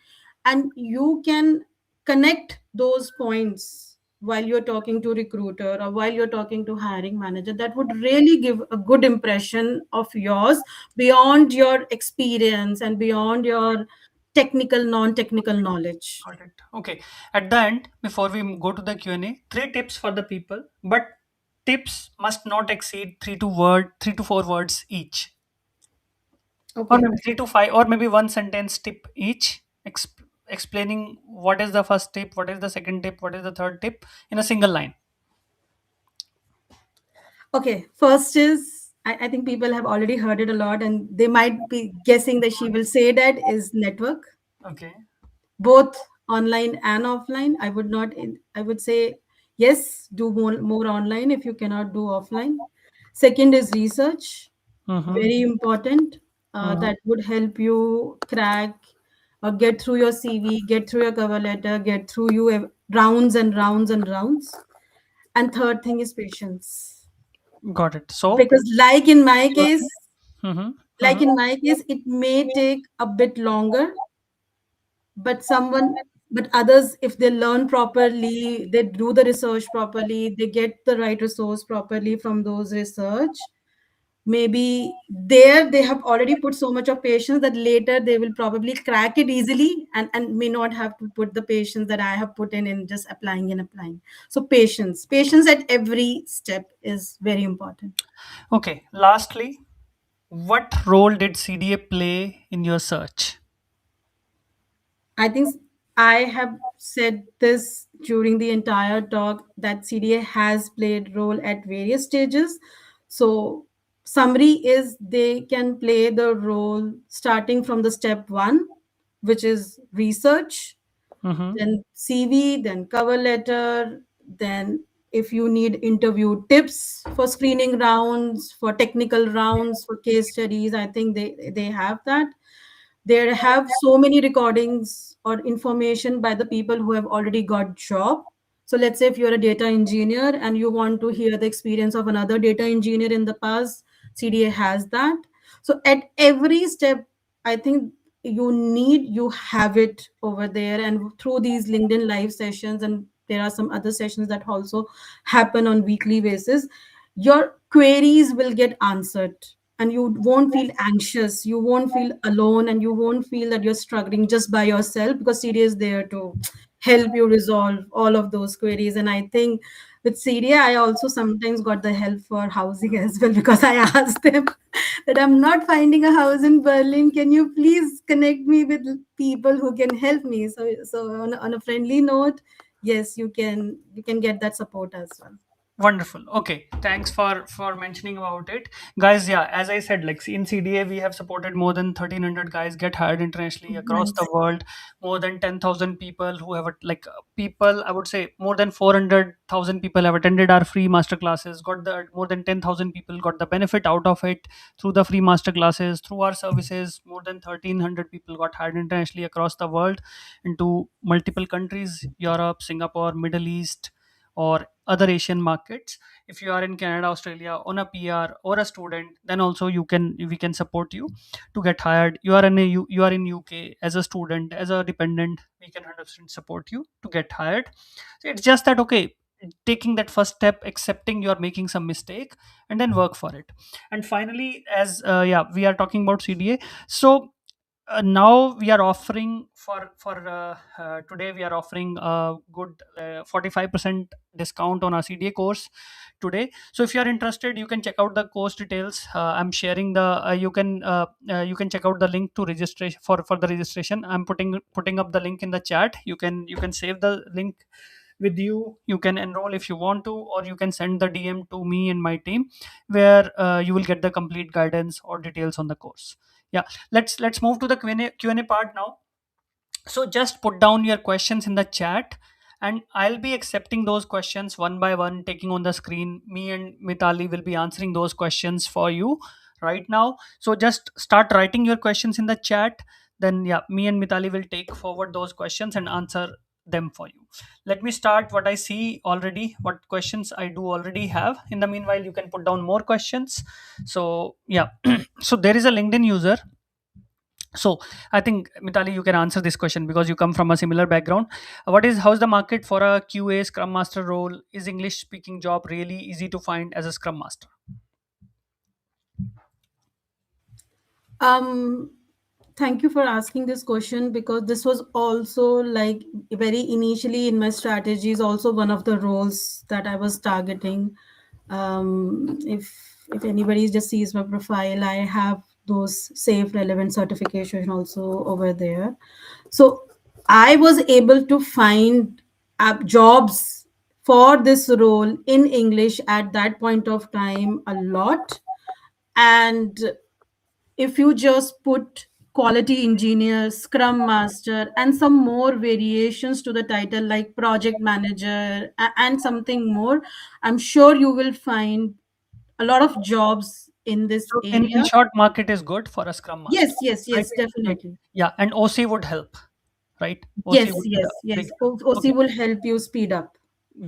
S2: and you can connect those points while you're talking to recruiter or while you're talking to hiring manager, that would really give a good impression of yours beyond your experience and beyond your technical non-technical knowledge.
S1: Got it. Okay. At the end, before we go to the Q&A, three tips for the people, but tips must not exceed 3 to 4 words each, or
S2: Okay.
S1: maybe 3 to 5, or maybe one sentence tip each, explaining what is the first tip, what is the second tip, what is the third tip in a single line.
S2: Okay, first is, I think people have already heard it a lot and they might be guessing that she will say that is network,
S1: Okay.
S2: both online and offline. I would not, I would say, yes, do more online if you cannot do offline. Second is research,
S1: Mm-hmm.
S2: very important.
S1: Mm-hmm.
S2: That would help you crack or get through your CV, get through your cover letter, get through you rounds and rounds and rounds. And third thing is patience,
S1: Got it. So,
S2: because
S1: mm-hmm.
S2: like
S1: Mm-hmm.
S2: in my case, it may take a bit longer, but but others, if they learn properly, they do the research properly, they get the right resource properly from those research, maybe there they have already put so much of patience that later they will probably crack it easily, and may not have to put the patience that I have put in just applying and applying. So patience at every step is very important.
S1: Okay. Lastly, what role did CDA play in your search?
S2: I think I have said this during the entire talk that CDA has played role at various stages. So summary is, they can play the role starting from the step one, which is research,
S1: Mm-hmm.
S2: then CV, then cover letter, then if you need interview tips for screening rounds, for technical rounds, for case studies, I think they have that. They have so many recordings or information by the people who have already got job. So let's say if you're a data engineer and you want to hear the experience of another data engineer in the past, CDA has that. So at every step, I think you have it over there, and through these LinkedIn live sessions, and there are some other sessions that also happen on weekly basis, your queries will get answered, and you won't feel anxious, you won't feel alone, and you won't feel that you're struggling just by yourself, because CDA is there to help you resolve all of those queries. And I think with CDA, I also sometimes got the help for housing as well, because I asked them that I'm not finding a house in Berlin. Can you please connect me with people who can help me? So on a friendly note, yes, you can get that support as well.
S1: Wonderful. Okay, thanks for mentioning about it, guys. Yeah, as I said, like in CDA, we have supported more than 1,300 guys get hired internationally across the
S2: Nice.
S1: world. More than 10,000 people who have people. I would say more than 400,000 people have attended our free master classes. Got the more than 10,000 people got the benefit out of it through the free master classes, through our services. More than 1,300 people got hired internationally across the world into multiple countries: Europe, Singapore, Middle East, or other Asian markets. If you are in Canada, Australia on a PR or a student, then also we can support you to get hired. You are in UK as a student, as a dependent, we can 100% support you to get hired. So it's just that, okay, taking that first step, accepting you are making some mistake, and then work for it. And finally, as yeah, we are talking about CDA. So now we are offering for today, we are offering a good 45% discount on our CDA course today. So if you are interested, you can check out the course details. I'm sharing the you can check out the link to registration for the registration. I'm putting up the link in the chat. You can save the link with you. You can enroll if you want to, or you can send the DM to me and my team, where you will get the complete guidance or details on the course. Yeah, let's move to the Q&A part now. So just put down your questions in the chat, and I'll be accepting those questions one by one, taking on the screen. Me and Mitali will be answering those questions for you right now. So just start writing your questions in the chat. Then yeah, me and Mitali will take forward those questions and answer them for you. Let me start what I see already, what questions I do already have. In the meanwhile, you can put down more questions. So yeah, so there is a LinkedIn user. So I think, Mitali, you can answer this question because you come from a similar background. How's the market for a QA Scrum Master role? Is English speaking job really easy to find as a Scrum Master?
S2: Um, Thank you for asking this question, because this was also like very initially in my strategies, also one of the roles that I was targeting. If anybody just sees my profile, I have those safe relevant certification also over there. So I was able to find jobs for this role in English at that point of time a lot. And if you just put quality engineer, scrum master, and some more variations to the title like project manager and something more, I'm sure you will find a lot of jobs in this
S1: So in
S2: area.
S1: short, market is good for a Scrum Master,
S2: Yes, yes,
S1: right?
S2: yes,
S1: Right.
S2: definitely.
S1: Yeah, and OC would help, right? OC
S2: Yes,
S1: would be the
S2: yes,
S1: big
S2: yes.
S1: help.
S2: OC
S1: Okay.
S2: will help you speed up.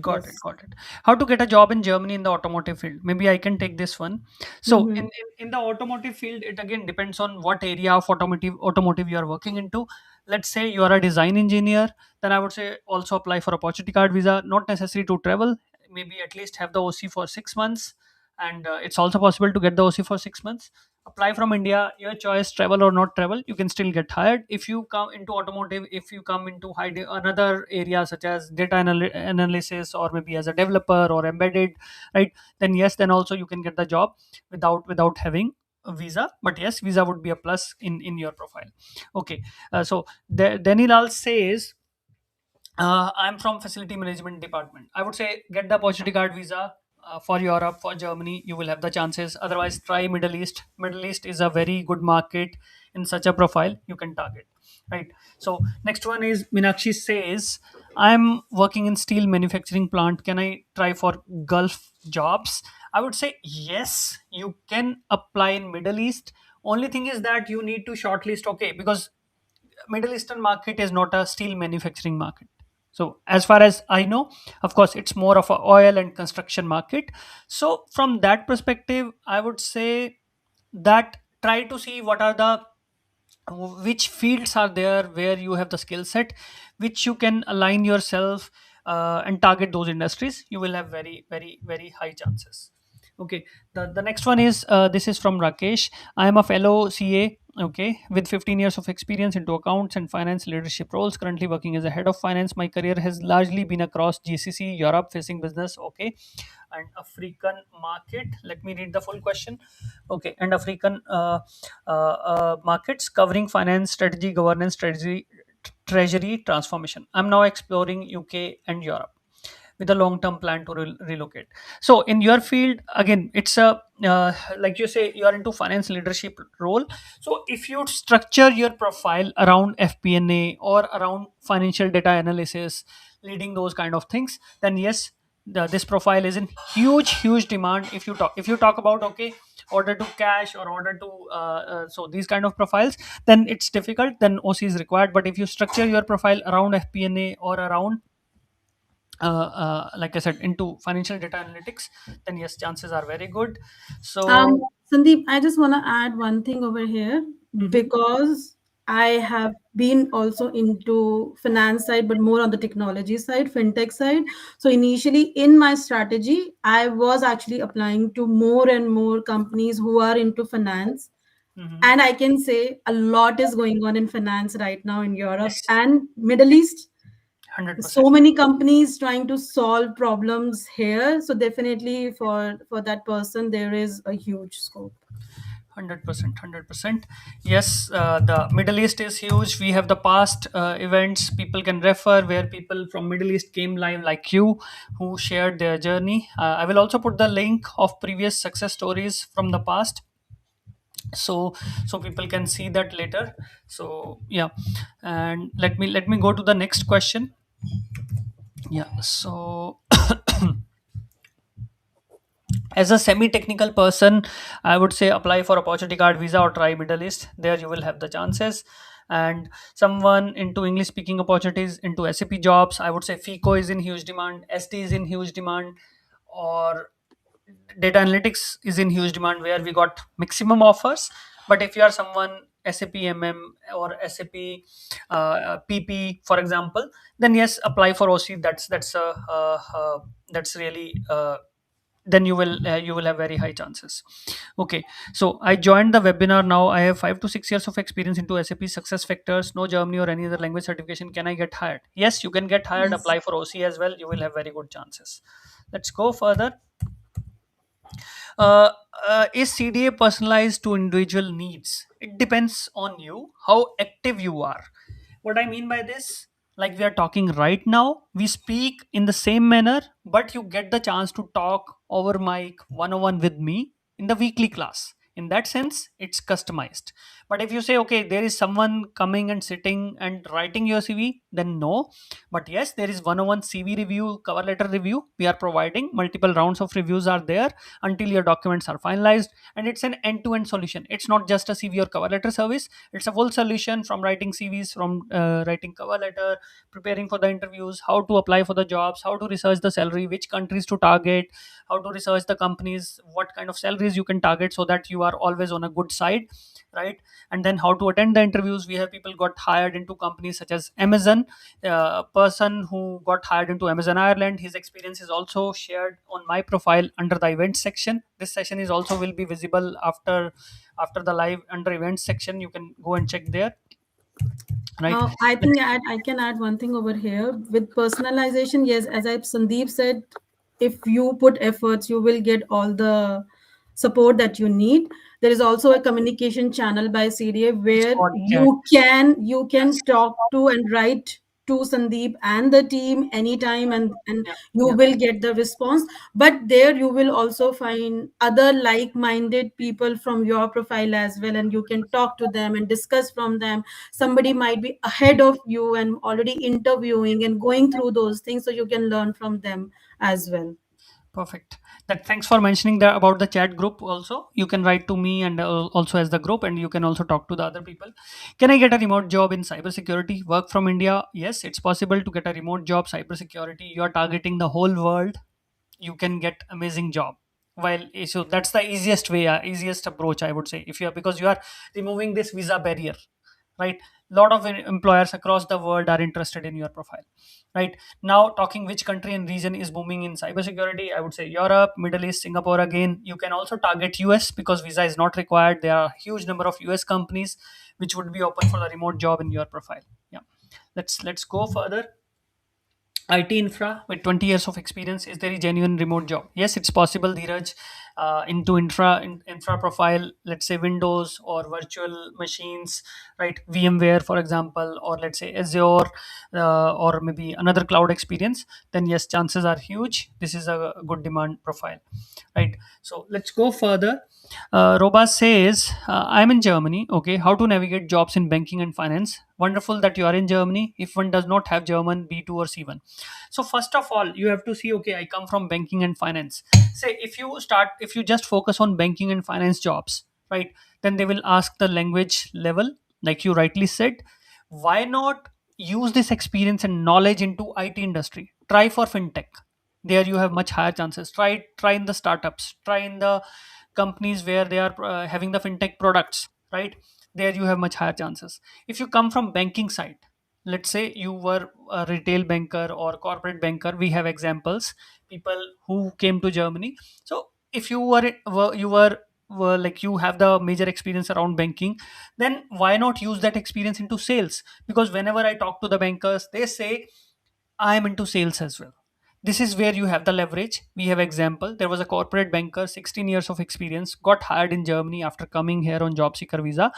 S1: Got it,
S2: Yes.
S1: got it. How to get a job in Germany in the automotive field? Maybe I can take this one. So
S2: Mm-hmm.
S1: in the automotive field, it again depends on what area of automotive you are working into. Let's say you are a design engineer, then I would say also apply for opportunity card visa. Not necessary to travel. Maybe at least have the OC for 6 months, and it's also possible to get the OC for 6 months. Apply from India, your choice, travel or not travel, you can still get hired. If you come into automotive, if you come into another area such as data analysis, or maybe as a developer or embedded, right, then yes, then also you can get the job without having a visa. But yes, visa would be a plus in your profile. Okay. So Danilal says, I'm from facility management department. I would say get the opportunity card visa for Europe, for Germany. You will have the chances. Otherwise, try Middle East. Middle East is a very good market in such a profile you can target. Right. So next one is Minakshi says, I'm working in steel manufacturing plant. Can I try for Gulf jobs? I would say yes. You can apply in Middle East. Only thing is that you need to shortlist. Okay, because Middle Eastern market is not a steel manufacturing market. So as far as I know, of course, it's more of a oil and construction market. So from that perspective, I would say that try to see what are the which fields are there where you have the skill set which you can align yourself and target those industries. You will have very very very high chances. Okay, the next one is this is from Rakesh. I am a fellow CA, okay, with 15 years of experience into accounts and finance leadership roles, currently working as a head of finance. My career has largely been across GCC, Europe facing business, okay, and African market. Let me read the full question. Okay, and African markets covering finance, strategy, governance, strategy, treasury, transformation. I'm now exploring UK and Europe with a long term plan to relocate. So in your field, again, it's a like you say, you are into finance leadership role. So if you structure your profile around FP&A or around financial data analysis, leading those kind of things, then yes, this profile is in huge demand. If you talk about, okay, order to cash or order to so these kind of profiles, then it's difficult, then OC is required. But if you structure your profile around FP&A or around like I said, into financial data analytics, then yes, chances are very good. So
S2: Sandeep, I just want to add one thing over here
S1: mhm,
S2: because I have been also into finance side, but more on the technology side, fintech side. So initially in my strategy, I was actually applying to more and more companies who are into finance.
S1: mhm.
S2: And I can say a lot is going on in finance right now in Europe
S1: Yes,
S2: and Middle East.
S1: 100%.
S2: So many companies trying to solve problems here. So definitely for that person, there is a huge scope.
S1: 100%, 100%. Yes, the Middle East is huge. We have the past events people can refer where people from Middle East came live, like you, who shared their journey. I will also put the link of previous success stories from the past, so people can see that later. So yeah, and let me go to the next question. Yeah, so as a semi-technical person, I would say apply for opportunity card visa or try Middle East. There you will have the chances. And someone into English speaking opportunities, into SAP jobs, I would say FICO is in huge demand, ST is in huge demand, or data analytics is in huge demand, where we got maximum offers. But if you are someone SAP or SAP PP, for example, then yes, apply for OC. That's really then you will have very high chances. Okay, so I joined the webinar. Now I have 5 to 6 years of experience into SAP success factors, no Germany or any other language certification. Can I get hired? Yes, you can get hired.
S2: Yes.
S1: Apply for OC as well, you will have very good chances. Let's go further. uh, is CDA personalized to individual needs? It depends on you, how active you are. What I mean by this, like we are talking right now, we speak in the same manner, but you get the chance to talk over mic 101 with me in the weekly class. In that sense, it's customized. But if you say, okay, there is someone coming and sitting and writing your CV, then no. But yes, there is 101 CV review, cover letter review. We are providing multiple rounds of reviews are there until your documents are finalized. And it's an end to end solution. It's not just a CV or cover letter service, it's a full solution, from writing CVs, from writing cover letter, preparing for the interviews, how to apply for the jobs, how to research the salary, which countries to target, how to research the companies, what kind of salaries you can target, so that you are always on a good side, right? And then how to attend the interviews. We have people got hired into companies such as Amazon. A person who got hired into Amazon Ireland, his experience is also shared on my profile under the events section. This session is also will be visible after the live under events section. You can go and check there, right?
S2: I think I can add one thing over here with personalization. Yes, as I Sandeep said, if you put efforts, you will get all the support that you need. There is also a communication channel by CDA
S1: It's
S2: where
S1: called chat.
S2: you can
S1: Yes.
S2: talk to and write to Sandeep and the team anytime, and
S1: Yeah,
S2: you
S1: yeah.
S2: will get the response. But there you will also find other like-minded people from your profile as well, and you can talk to them and discuss from them. Somebody might be ahead of you and already interviewing and going through those things, so you can learn from them as well.
S1: Perfect. That thanks for mentioning that about the chat group. Also, you can write to me and also as the group, and you can also talk to the other people. Can I get a remote job in cybersecurity? Work from India? Yes, it's possible to get a remote job cybersecurity. You are targeting the whole world. You can get amazing job. While so that's the easiest way, easiest approach, I would say. If you are, because you are removing this visa barrier, right? Lot of employers across the world are interested in your profile, right? Now, talking which country and region is booming in cybersecurity, I would say Europe, Middle East, Singapore. Again, you can also target US because visa is not required. There are a huge number of US companies which would be open for a remote job in your profile. Yeah, let's go further. IT infra with 20 years of experience, is there a genuine remote job? Yes, it's possible, Dheeraj. Into infra profile, let's say Windows or virtual machines, right? VMware, for example, or let's say Azure, or maybe another cloud experience. Then yes, chances are huge. This is a good demand profile, right? So let's go further. Robas says, I'm in Germany. Okay, how to navigate jobs in banking and finance? Wonderful that you are in Germany. If one does not have German B2 or C1, so first of all, you have to see, okay, I come from banking and finance. Say if you just focus on banking and finance jobs, right? Then they will ask the language level, like you rightly said. Why not use this experience and knowledge into IT industry? Try for fintech. There you have much higher chances. Try in the startups. Try in the companies where they are having the fintech products, right? There you have much higher chances. If you come from banking side, let's say you were a retail banker or corporate banker, we have examples, people who came to Germany. So if you were like you have the major experience around banking, then why not use that experience into sales? Because whenever I talk to the bankers, they say I am into sales as well. This is where you have the leverage. We have example. There was a corporate banker, 16 years of experience, got hired in Germany after coming here on job seeker visa,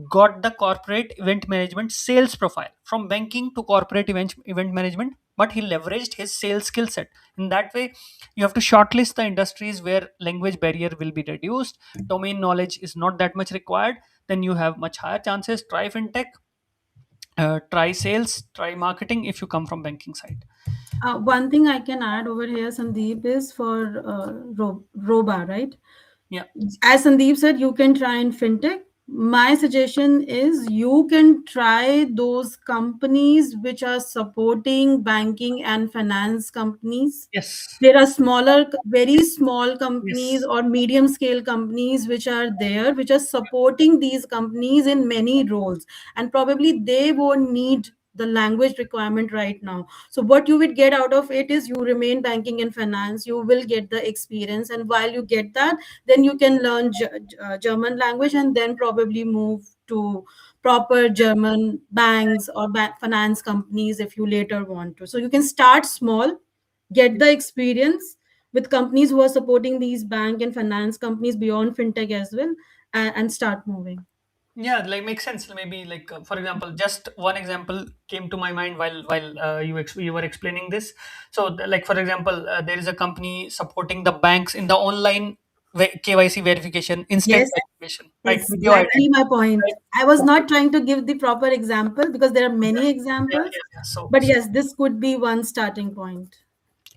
S1: got the corporate event management sales profile from banking to corporate event management, but he leveraged his sales skill set. In that way, you have to shortlist the industries where language barrier will be reduced, domain knowledge is not that much required. Then you have much higher chances. Try fintech, try sales, try marketing if you come from banking side.
S2: One thing I can add over here, Sandeep, is for Roba, right?
S1: Yeah.
S2: As Sandeep said, you can try in fintech. My suggestion is you can try those companies which are supporting banking and finance companies.
S1: Yes.
S2: There are smaller, very small companies
S1: Yes.
S2: or medium scale companies which are there, which are supporting these companies in many roles. And probably they won't need the language requirement right now. So what you would get out of it is you remain banking and finance, you will get the experience. And while you get that, then you can learn German language and then probably move to proper German banks or finance companies if you later want to. So you can start small, get the experience with companies who are supporting these bank and finance companies beyond fintech as well, and start moving.
S1: Yeah, like makes sense. Maybe like for example, just one example came to my mind while you were explaining this. So like for example, there is a company supporting the banks in the online KYC verification, instant
S2: Yes,
S1: verification, right? Video
S2: exactly
S1: identity,
S2: my point.
S1: right?
S2: I was
S1: Okay.
S2: not trying to give the proper example because there are
S1: Yeah,
S2: many
S1: yeah,
S2: examples,
S1: yeah, yeah. So,
S2: but yes, this could be one starting point.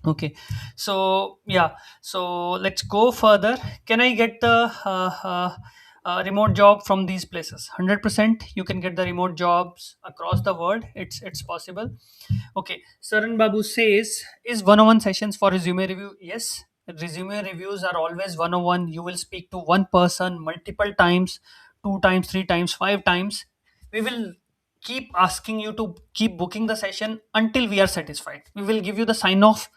S1: okay, so yeah, so let's go further. Can I get the remote job from these places? 100%, you can get the remote jobs across the world. It's possible. Okay, Saran Babu says, is one-on-one sessions for resume review? Yes, resume reviews are always one-on-one. You will speak to one person multiple times, two times, three times, five times. We will keep asking you to keep booking the session until we are satisfied. We will give you the sign off.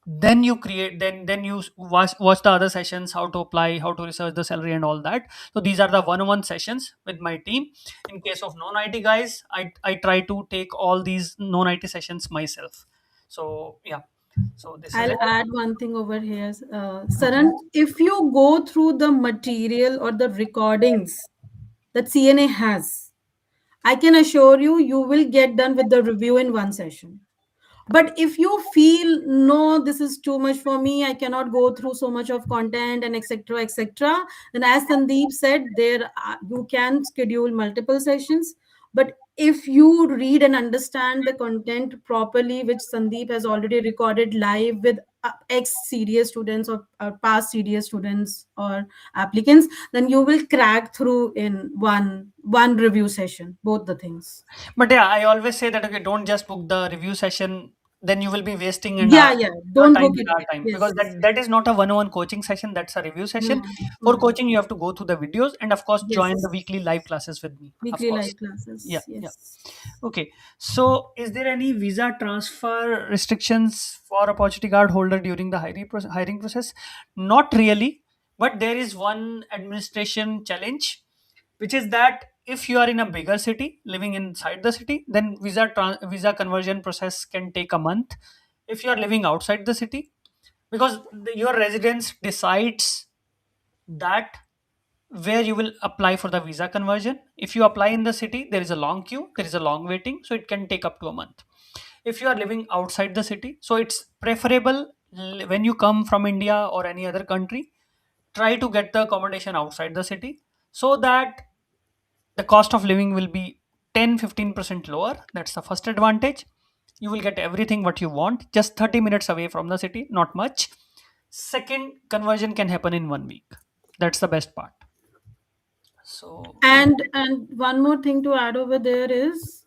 S1: Then you create, then you watch the other sessions, how to apply, how to research the salary and all that. So these are the one-on-one sessions with my team. In case of non-IT guys, I try to take all these non-IT sessions myself. So yeah, so this is
S2: I'll
S1: it.
S2: add one thing over here. Saran, if you go through the material or the recordings that CNA has, I can assure you, you will get done with the review in one session. But if you feel no, this is too much for me, I cannot go through so much of content and etc., then as Sandeep said, you can schedule multiple sessions. But if you read and understand the content properly, which Sandeep has already recorded live with ex CDA students or past CDA students or applicants, then you will crack through in one review session, both the things.
S1: But yeah, I always say that okay, don't just book the review session. Then you will be wasting and
S2: Yeah, yeah.
S1: your
S2: Don't
S1: time
S2: book
S1: with
S2: it.
S1: our time, because
S2: Yes.
S1: that is not a one-on-one coaching session. That's a review session.
S2: Hmm.
S1: For
S2: Hmm.
S1: coaching, you have to go through the videos and of course join the
S2: Yes.
S1: weekly live classes with me. Of
S2: Weekly
S1: course.
S2: live
S1: Yeah,
S2: classes.
S1: yeah.
S2: Yes.
S1: Okay. So, is there any visa transfer restrictions for opportunity card holder during the hiring process? Not really, but there is one administration challenge, which is that if you are in a bigger city, living inside the city, then visa conversion process can take a month. If you are living outside the city, because your residence decides that where you will apply for the visa conversion. If you apply in the city, there is a long queue, there is a long waiting, so it can take up to a month. If you are living outside the city, so it's preferable when you come from India or any other country, try to get the accommodation outside the city so that the cost of living will be 10-15% lower. That's the first advantage. You will get everything what you want just 30 minutes away from the city, not much. Second, conversion can happen in 1 week. That's the best part. So yeah.
S2: And one more thing to add over there is,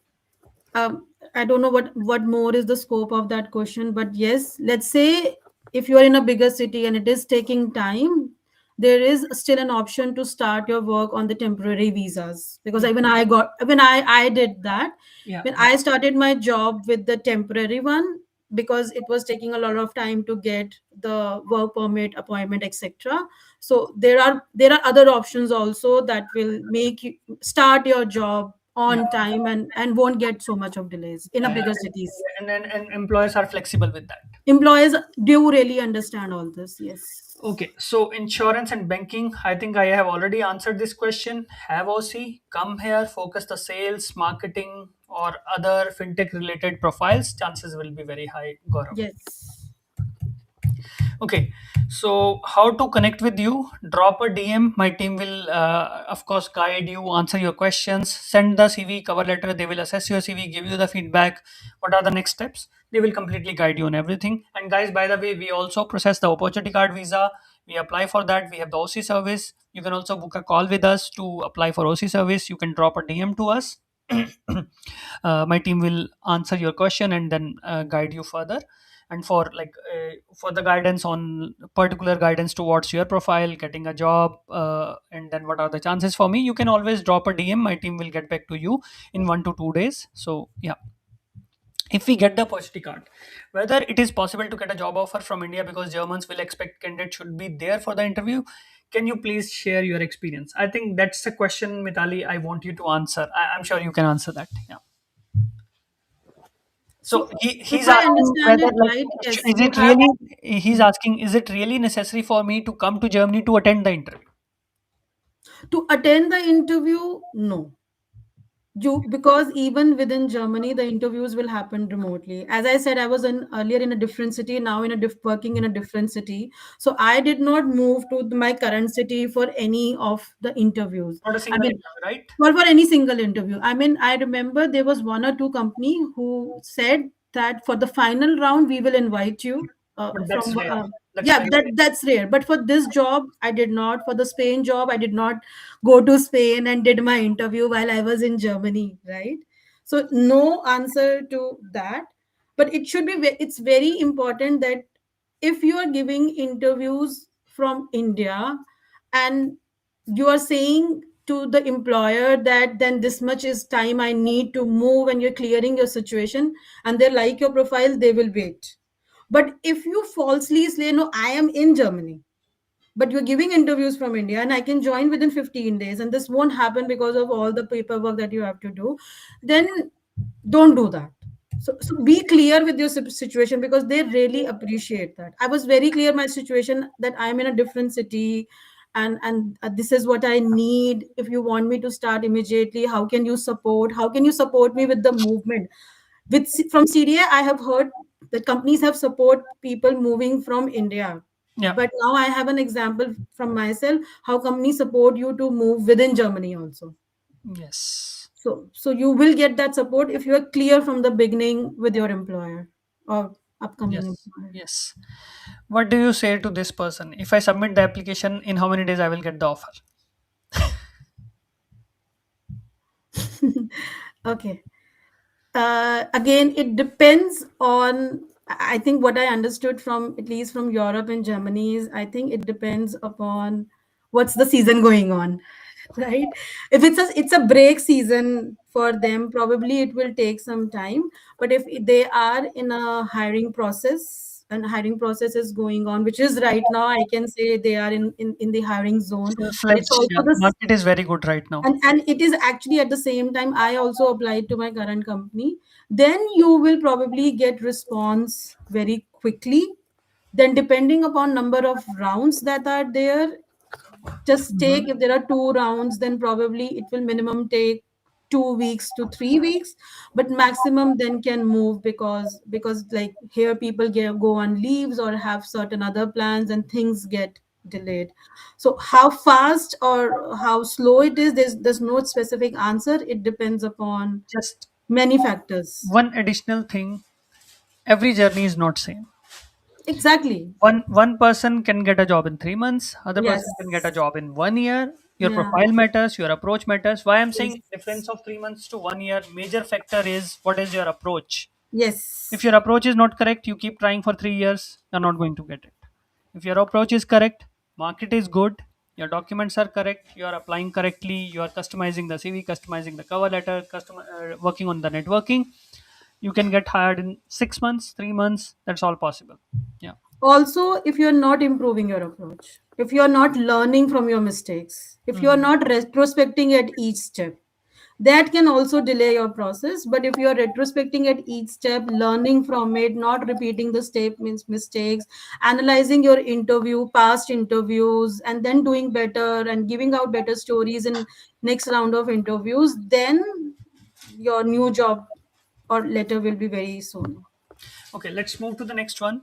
S2: I don't know what more is the scope of that question, but yes, let's say if you are in a bigger city and it is taking time, there is still an option to start your work on the temporary visas, because
S1: Yeah,
S2: when I did that,
S1: yeah,
S2: when
S1: yeah.
S2: I started my job with the temporary one, because it was taking a lot of time to get the work permit, appointment, etc. So there are other options also that will make you start your job
S1: Yeah,
S2: on time and won't get so much of delays in a
S1: yeah.
S2: bigger cities.
S1: And employers are flexible with that.
S2: Employers do really understand all this. Yes.
S1: Okay, so insurance and banking, I think I have already answered this question. Have OC come here, focus the sales, marketing, or other fintech related profiles, chances will be very high, Gaurav.
S2: Yes.
S1: Okay, so how to connect with you? Drop a DM. My team will, of course, guide you, answer your questions, send the CV, cover letter. They will assess your CV, give you the feedback. What are the next steps? They will completely guide you on everything. And guys, by the way, we also process the opportunity card visa. We apply for that. We have the OC service. You can also book a call with us to apply for OC service. You can drop a DM to us. My team will answer your question and then guide you further. And for the guidance on particular guidance towards your profile, getting a job, and then what are the chances for me, you can always drop a DM. My team will get back to you in 1 to 2 days. So yeah, if we get the opportunity card, whether it is possible to get a job offer from India, because Germans will expect candidate should be there for the interview. Can you please share your experience? I think that's a question, Mitali, I want you to answer. I'm sure you can answer that. Yeah. So
S2: So if
S1: he's
S2: I
S1: asking
S2: understand
S1: whether
S2: it
S1: like
S2: right, yes,
S1: is
S2: you
S1: it
S2: have
S1: really, he's asking, is it really necessary for me to come to Germany to attend the interview?
S2: to attend the interview. No, you, because even within Germany the interviews will happen remotely. As I said, I was in earlier in a different city, now in a working in a different city, so I did not move to my current city for any of the interviews.
S1: Not a
S2: I
S1: single
S2: mean,
S1: interview, right?
S2: for any single interview. I mean, I remember there was one or two company who said that for the final round we will invite you
S1: But
S2: from
S1: that's rare. That's
S2: yeah,
S1: very rare.
S2: that's rare. But for this job I did not. For the Spain job I did not go to Spain and did my interview while I was in Germany, right? So no answer to that. But it should be it's very important that if you are giving interviews from India and you are saying to the employer that then this much is time I need to move, and you're clearing your situation and they like your profile, they will wait. But if you falsely say no, I am in Germany, but you're giving interviews from India and I can join within 15 days, and this won't happen because of all the paperwork that you have to do, then don't do that. So be clear with your situation, because they really appreciate that. I was very clear my situation, that I'm in a different city, and this is what I need. If you want me to start immediately, how can you support me with the movement? From CDA I have heard that companies have support people moving from India,
S1: Yeah.
S2: but now I have an example from myself how companies support you to move within Germany also.
S1: Yes.
S2: So you will get that support if you are clear from the beginning with your employer, or upcoming
S1: Yes.
S2: employer.
S1: Yes. What do you say to this person? If I submit the application, in how many days I will get the offer?
S2: Okay. Again, it depends on. I think what I understood from at least from Europe and Germany is I think it depends upon what's the season going on, right? If it's a break season for them, probably it will take some time. But if they are in a hiring process and hiring process is going on, which is right now, I can say they are in the hiring zone, and it's
S1: Full-fledged,
S2: also
S1: yeah.
S2: the
S1: Market is very good right now.
S2: and it is actually at the same time I also applied to my current company. Then you will probably get response very quickly. Then depending upon number of rounds that are there, just take, if there are 2 rounds, then probably it will minimum take 2 weeks to 3 weeks, but maximum then can move, because like here people go on leaves or have certain other plans and things get delayed. So how fast or how slow it is, there's no specific answer. It depends upon
S1: Just
S2: many factors.
S1: one additional thing, every journey is not same.
S2: Exactly.
S1: One person can get a job in 3 months, other person can get a
S2: Yes.
S1: job in 1 year. Your
S2: Yeah.
S1: profile matters, your approach matters. Why I'm saying
S2: Yes.
S1: difference of 3 months to 1 year, major factor is what is your approach. If
S2: Yes.
S1: your approach is not correct, you keep trying for 3 years, you're not going to get it. If your approach is correct, market is good, your documents are correct, you are applying correctly, you are customizing the CV, customizing the cover letter, working on the networking, you can get hired in 6 months, 3 months. That's all possible. Yeah.
S2: Also, if you're not improving your approach, if you're not learning from your mistakes, if you're
S1: Mhm.
S2: not retrospecting at each step, that can also delay your process. But if you're retrospecting at each step, learning from it, not repeating the statements mistakes, analyzing your interview past interviews, and then doing better and giving out better stories in next round of interviews, then your new job or letter will be very soon.
S1: Okay, let's move to the next one.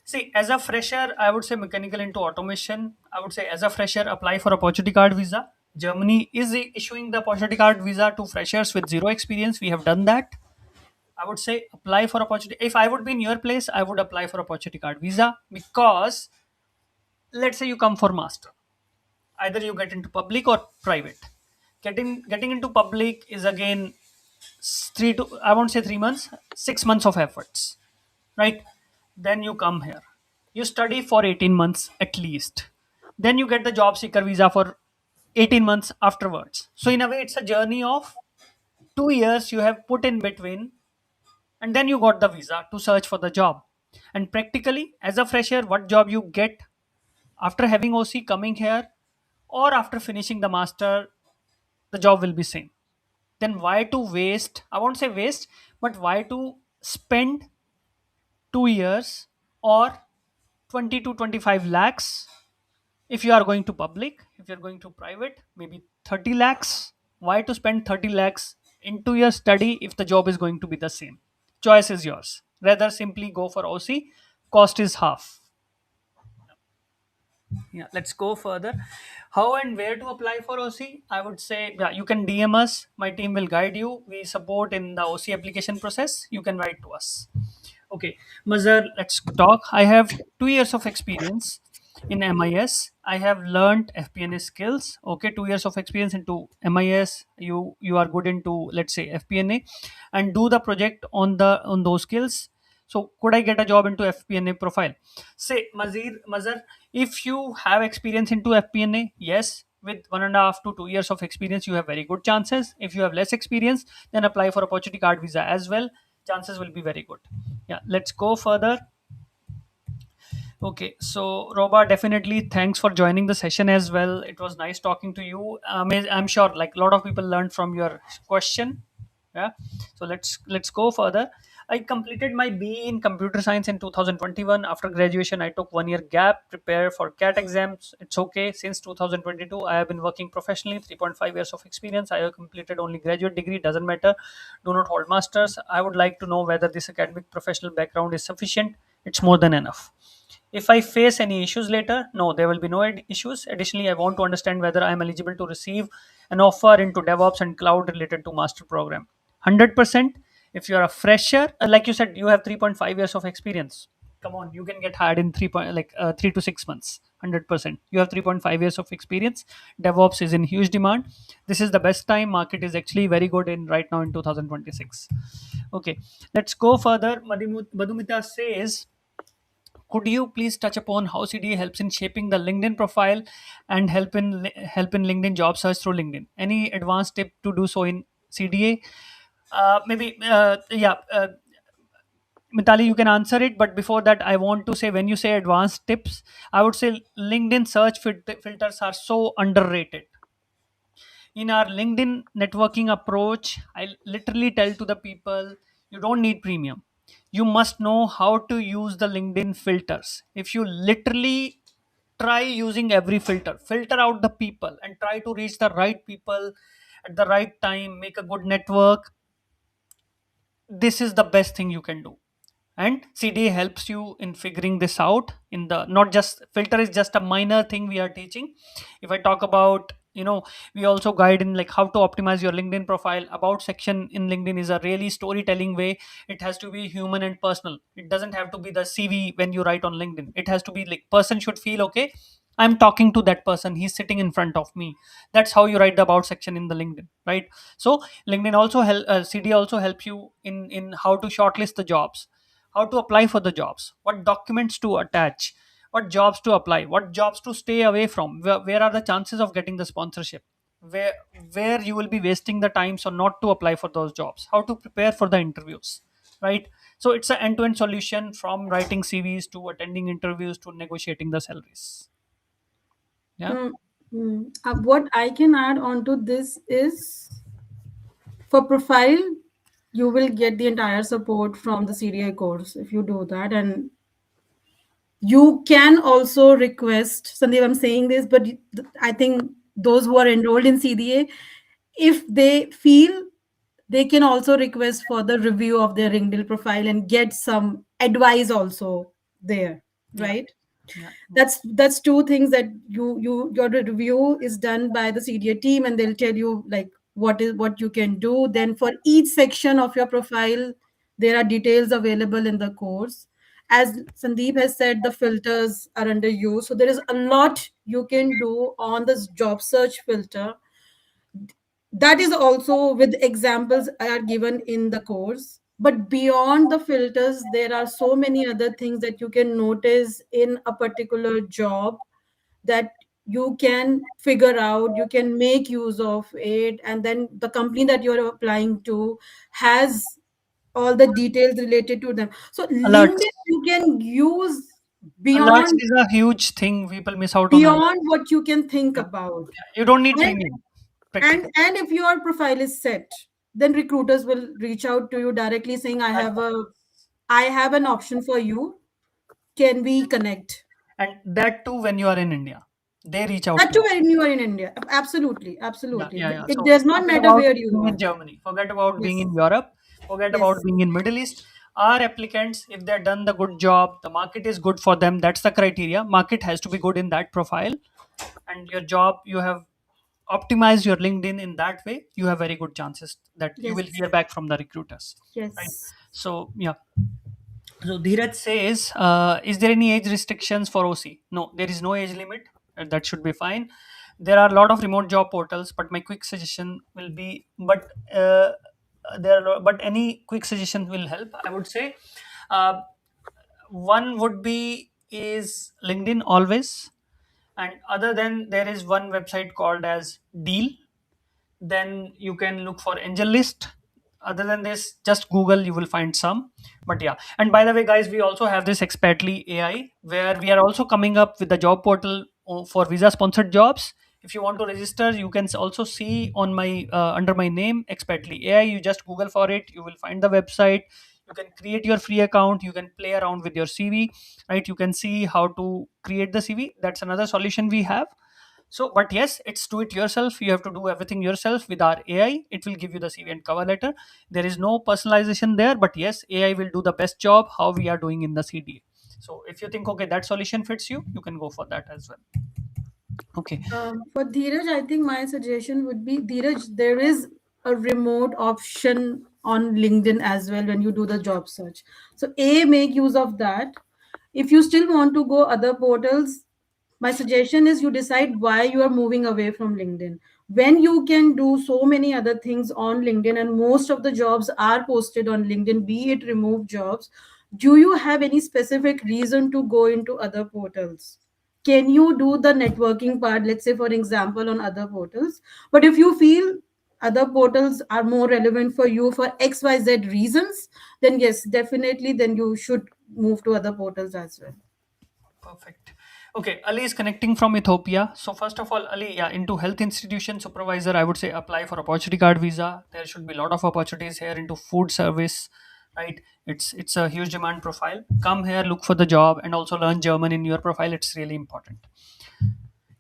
S1: See, as a fresher, I would say mechanical into automation. I would say as a fresher, apply for opportunity card visa. Germany is issuing the opportunity card visa to freshers with zero experience. We have done that. I would say apply for opportunity. If I would be in your place, I would apply for opportunity card visa, because let's say you come for master, either you get into public or private. Getting into public is again 3 to, I won't say 3 months, 6 months of efforts, right? Then you come here, you study for 18 months at least, then you get the job seeker visa for 18 months afterwards. So in a way, it's a journey of 2 years you have put in between, and then you got the visa to search for the job. And practically, as a fresher, what job you get after having OC coming here, or after finishing the master, the job will be same. Then why to waste, I won't say waste, but why to spend 2 years or 20 to 25 lakhs? If you are going to public, if you're going to private, maybe 30 lakhs. Why to spend 30 lakhs in 2 years study if the job is going to be the same? Choice is yours. Rather simply go for OC, cost is half. Yeah, let's go further. How and where to apply for OC? I would say, yeah, you can DM us. My team will guide you. We support in the OC application process. You can write to us. Okay, Mazhar, let's talk. I have 2 years of experience in MIS. I have learned FP&A skills. Okay, 2 years of experience into MIS. You are good into, let's say, FP&A, and do the project on those skills. So could I get a job into FP&A profile? Say, Mazhar, if you have experience into FP&A, yes, with 1.5 to 2 years of experience, you have very good chances. If you have less experience, then apply for opportunity card visa as well. Chances will be very good. Yeah, let's go further. Okay, so Roba, definitely thanks for joining the session as well. It was nice talking to you. I'm sure like a lot of people learned from your question. Yeah, so let's go further. I completed my BE in computer science in 2021. After graduation, I took 1 year gap, prepare for CAT exams. It's okay. Since 2022, I have been working professionally. 3.5 years of experience. I have completed only graduate degree. Doesn't matter. Do not hold masters. I would like to know whether this academic professional background is sufficient. It's more than enough. If I face any issues later, no, there will be no issues. Additionally, I want to understand whether I am eligible to receive an offer into DevOps and cloud related to master program. 100%. If you're a fresher, like you said, you have 3.5 years of experience. Come on, you can get hired in 3 to 6 months. 100%. You have 3.5 years of experience. DevOps is in huge demand. This is the best time. Market is actually very good in right now in 2026. Okay, let's go further. Madhumita says, could you please touch upon how CDA helps in shaping the LinkedIn profile and help in LinkedIn job search through LinkedIn? Any advanced tip to do so in CDA? Maybe yeah. Mitali, you can answer it, but before that, I want to say, when you say advanced tips, I would say LinkedIn search filters are so underrated. In our LinkedIn networking approach, I literally tell to the people, you don't need premium. You must know how to use the LinkedIn filters. If you literally try using every filter out the people and try to reach the right people at the right time, make a good network, this is the best thing you can do. And CDA helps you in figuring this out. In the, not just filter is just a minor thing we are teaching. If I talk about, we also guide in like how to optimize your LinkedIn profile. About section in LinkedIn is a really storytelling way. It has to be human and personal. It doesn't have to be the CV when you write on LinkedIn. It has to be like, person should feel okay, I'm talking to that person, he's sitting in front of me. That's how you write the about section in the LinkedIn, right? So LinkedIn also CD also helps you in how to shortlist the jobs, how to apply for the jobs, what documents to attach, what jobs to apply, what jobs to stay away from, where are the chances of getting the sponsorship, where where you will be wasting the time so not to apply for those jobs, how to prepare for the interviews, right? So it's an end-to-end solution, from writing CVs to attending interviews to negotiating the salaries. Yeah.
S2: Mm, what I can add on to this is, for profile, you will get the entire support from the CDI course if you do that. And you can also request, Sandeep, I'm saying this, but I think those who are enrolled in CDA, if they feel, they can also request for the review of their LinkedIn profile and get some advice also there,
S1: Yeah.
S2: right?
S1: Yeah.
S2: That's two things that your review is done by the CDA team, and they'll tell you like what you can do. Then for each section of your profile, there are details available in the course. As Sandeep has said, the filters are under use, so there is a lot you can do on this job search filter. That is also with examples are given in the course. But beyond the filters, there are so many other things that you can notice in a particular job, that you can figure out, you can make use of it, and then the company that you're applying to has all the details related to them. So
S1: Alerts.
S2: LinkedIn you can use
S1: Alerts
S2: beyond
S1: is a huge thing. People miss out on
S2: beyond
S1: alerts.
S2: what you can think
S1: Yeah.
S2: about.
S1: Yeah. You don't need
S2: and
S1: premium,
S2: and
S1: practically.
S2: and if your profile is set, then recruiters will reach out to you directly saying, I have an option for you, can we connect?
S1: And that too, when you are in India, they reach out
S2: That
S1: to
S2: too
S1: you.
S2: when you are in India. Absolutely,
S1: Yeah,
S2: absolutely.
S1: yeah, yeah.
S2: It
S1: So
S2: does not
S1: forget
S2: matter
S1: about
S2: where you
S1: being in
S2: are.
S1: Germany, forget about being
S2: Yes,
S1: in Europe, forget about
S2: yes,
S1: being in Middle East. Our applicants, if they've done the good job, the market is good for them. That's the criteria. Market has to be good in that profile, and your job, you have optimized your LinkedIn in that way. You have very good chances that you will
S2: yes,
S1: hear back from the recruiters, right?
S2: yes.
S1: So yeah. So Dheeraj says, is there any age restrictions for OC? No, there is no age limit. That should be fine. There are a lot of remote job portals, but my quick suggestion will be, but any quick suggestion will help. I would say, uh, one would be is LinkedIn always, and other than, there is one website called as Deal. Then you can look for angel list. Other than this, just Google, you will find some. But yeah, and by the way guys, we also have this Expatly AI, where we are also coming up with the job portal for visa sponsored jobs. If you want to register, you can also see on my under my name, Expatly AI. You just Google for it, you will find the website. You can create your free account, you can play around with your CV, right? You can see how to create the CV. That's another solution we have. So, but yes, it's do it yourself. You have to do everything yourself with our AI. It will give you the CV and cover letter. There is no personalization there, but yes, AI will do the best job how we are doing in the CDA. So, if you think, okay, that solution fits you, you can go for that as well. Okay.
S2: For Dheeraj, I think my suggestion would be, Dheeraj, there is a remote option on LinkedIn as well when you do the job search. So a make use of that. If you still want to go other portals, my suggestion is you decide why you are moving away from LinkedIn. When you can do so many other things on LinkedIn and most of the jobs are posted on LinkedIn, be it remote jobs, do you have any specific reason to go into other portals? Can you do the networking part, let's say, for example, on other portals? But if you feel other portals are more relevant for you for XYZ reasons, then yes, definitely, then you should move to other portals as well.
S1: Perfect. Okay, Ali is connecting from Ethiopia. So first of all, Ali, yeah, into health institution supervisor, I would say apply for opportunity card visa. There should be a lot of opportunities here into food service, right? It's a huge demand profile. Come here, look for the job, and also learn German in your profile. It's really important.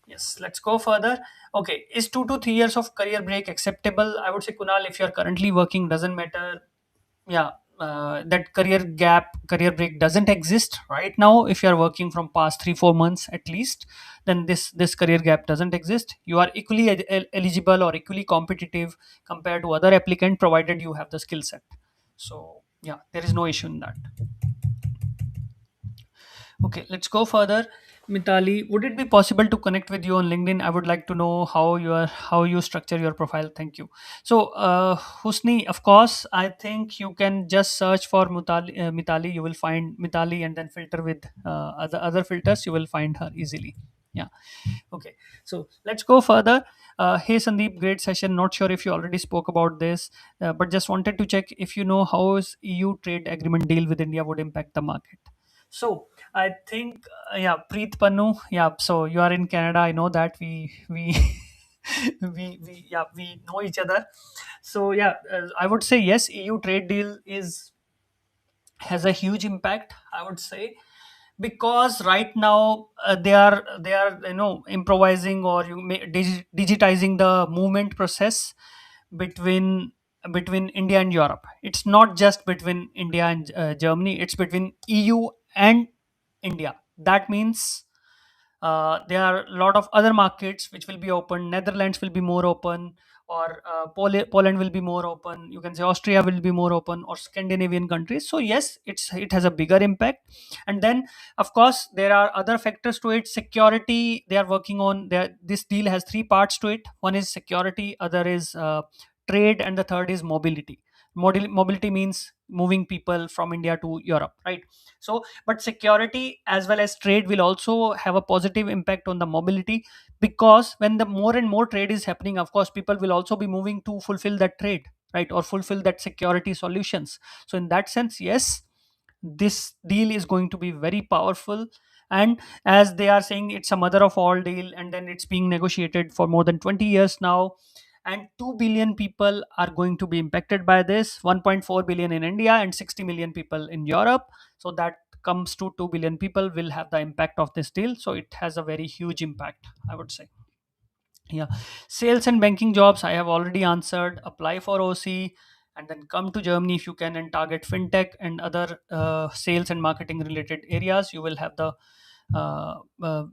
S1: Yes, let's go further. Okay, is 2 to 3 years of career break acceptable? I would say, Kunal, if you're currently working, doesn't matter. Yeah, that career break doesn't exist right now. If you are working from past 3 4 months at least, then this career gap doesn't exist. You are equally eligible or equally competitive compared to other applicant, provided you have the skill set. So yeah, there is no issue in that. Okay, let's go further. Mitali, would it be possible to connect with you on LinkedIn? I would like to know how you structure your profile. Thank you. So, Husni, of course, I think you can just search for Mitali. You will find Mitali, and then filter with other filters. You will find her easily. Yeah. Okay. So let's go further. Hey Sandeep, great session. Not sure if you already spoke about this, but just wanted to check if you know how is EU trade agreement deal with India would impact the market. So I think, yeah, Preet Pannu, yeah. So you are in Canada. I know that we we know each other. So yeah, I would say yes. EU trade deal is has a huge impact, I would say, because right now they are improvising, or digitizing the movement process between India and Europe. It's not just between India and Germany, it's between EU and India. That means there are a lot of other markets which will be open. Netherlands will be more open, or Poland will be more open. You can say Austria will be more open, or Scandinavian countries. So yes, it has a bigger impact. And then, of course, there are other factors to it. Security, they are working on. This deal has three parts to it. One is security, other is trade, and the third is mobility. Mobility means moving people from India to Europe, right? So but security as well as trade will also have a positive impact on the mobility, because when the more and more trade is happening, of course people will also be moving to fulfill that trade, right, or fulfill that security solutions. So in that sense, yes, this deal is going to be very powerful. And as they are saying, it's a mother of all deal, and then it's being negotiated for more than 20 years now, and 2 billion people are going to be impacted by this. 1.4 billion in India and 60 million people in Europe. So that comes to 2 billion people will have the impact of this deal. So it has a very huge impact, I would say. Yeah. Sales and banking jobs, I have already answered. Apply for OC and then come to Germany if you can, and target fintech and other sales and marketing related areas. You will have the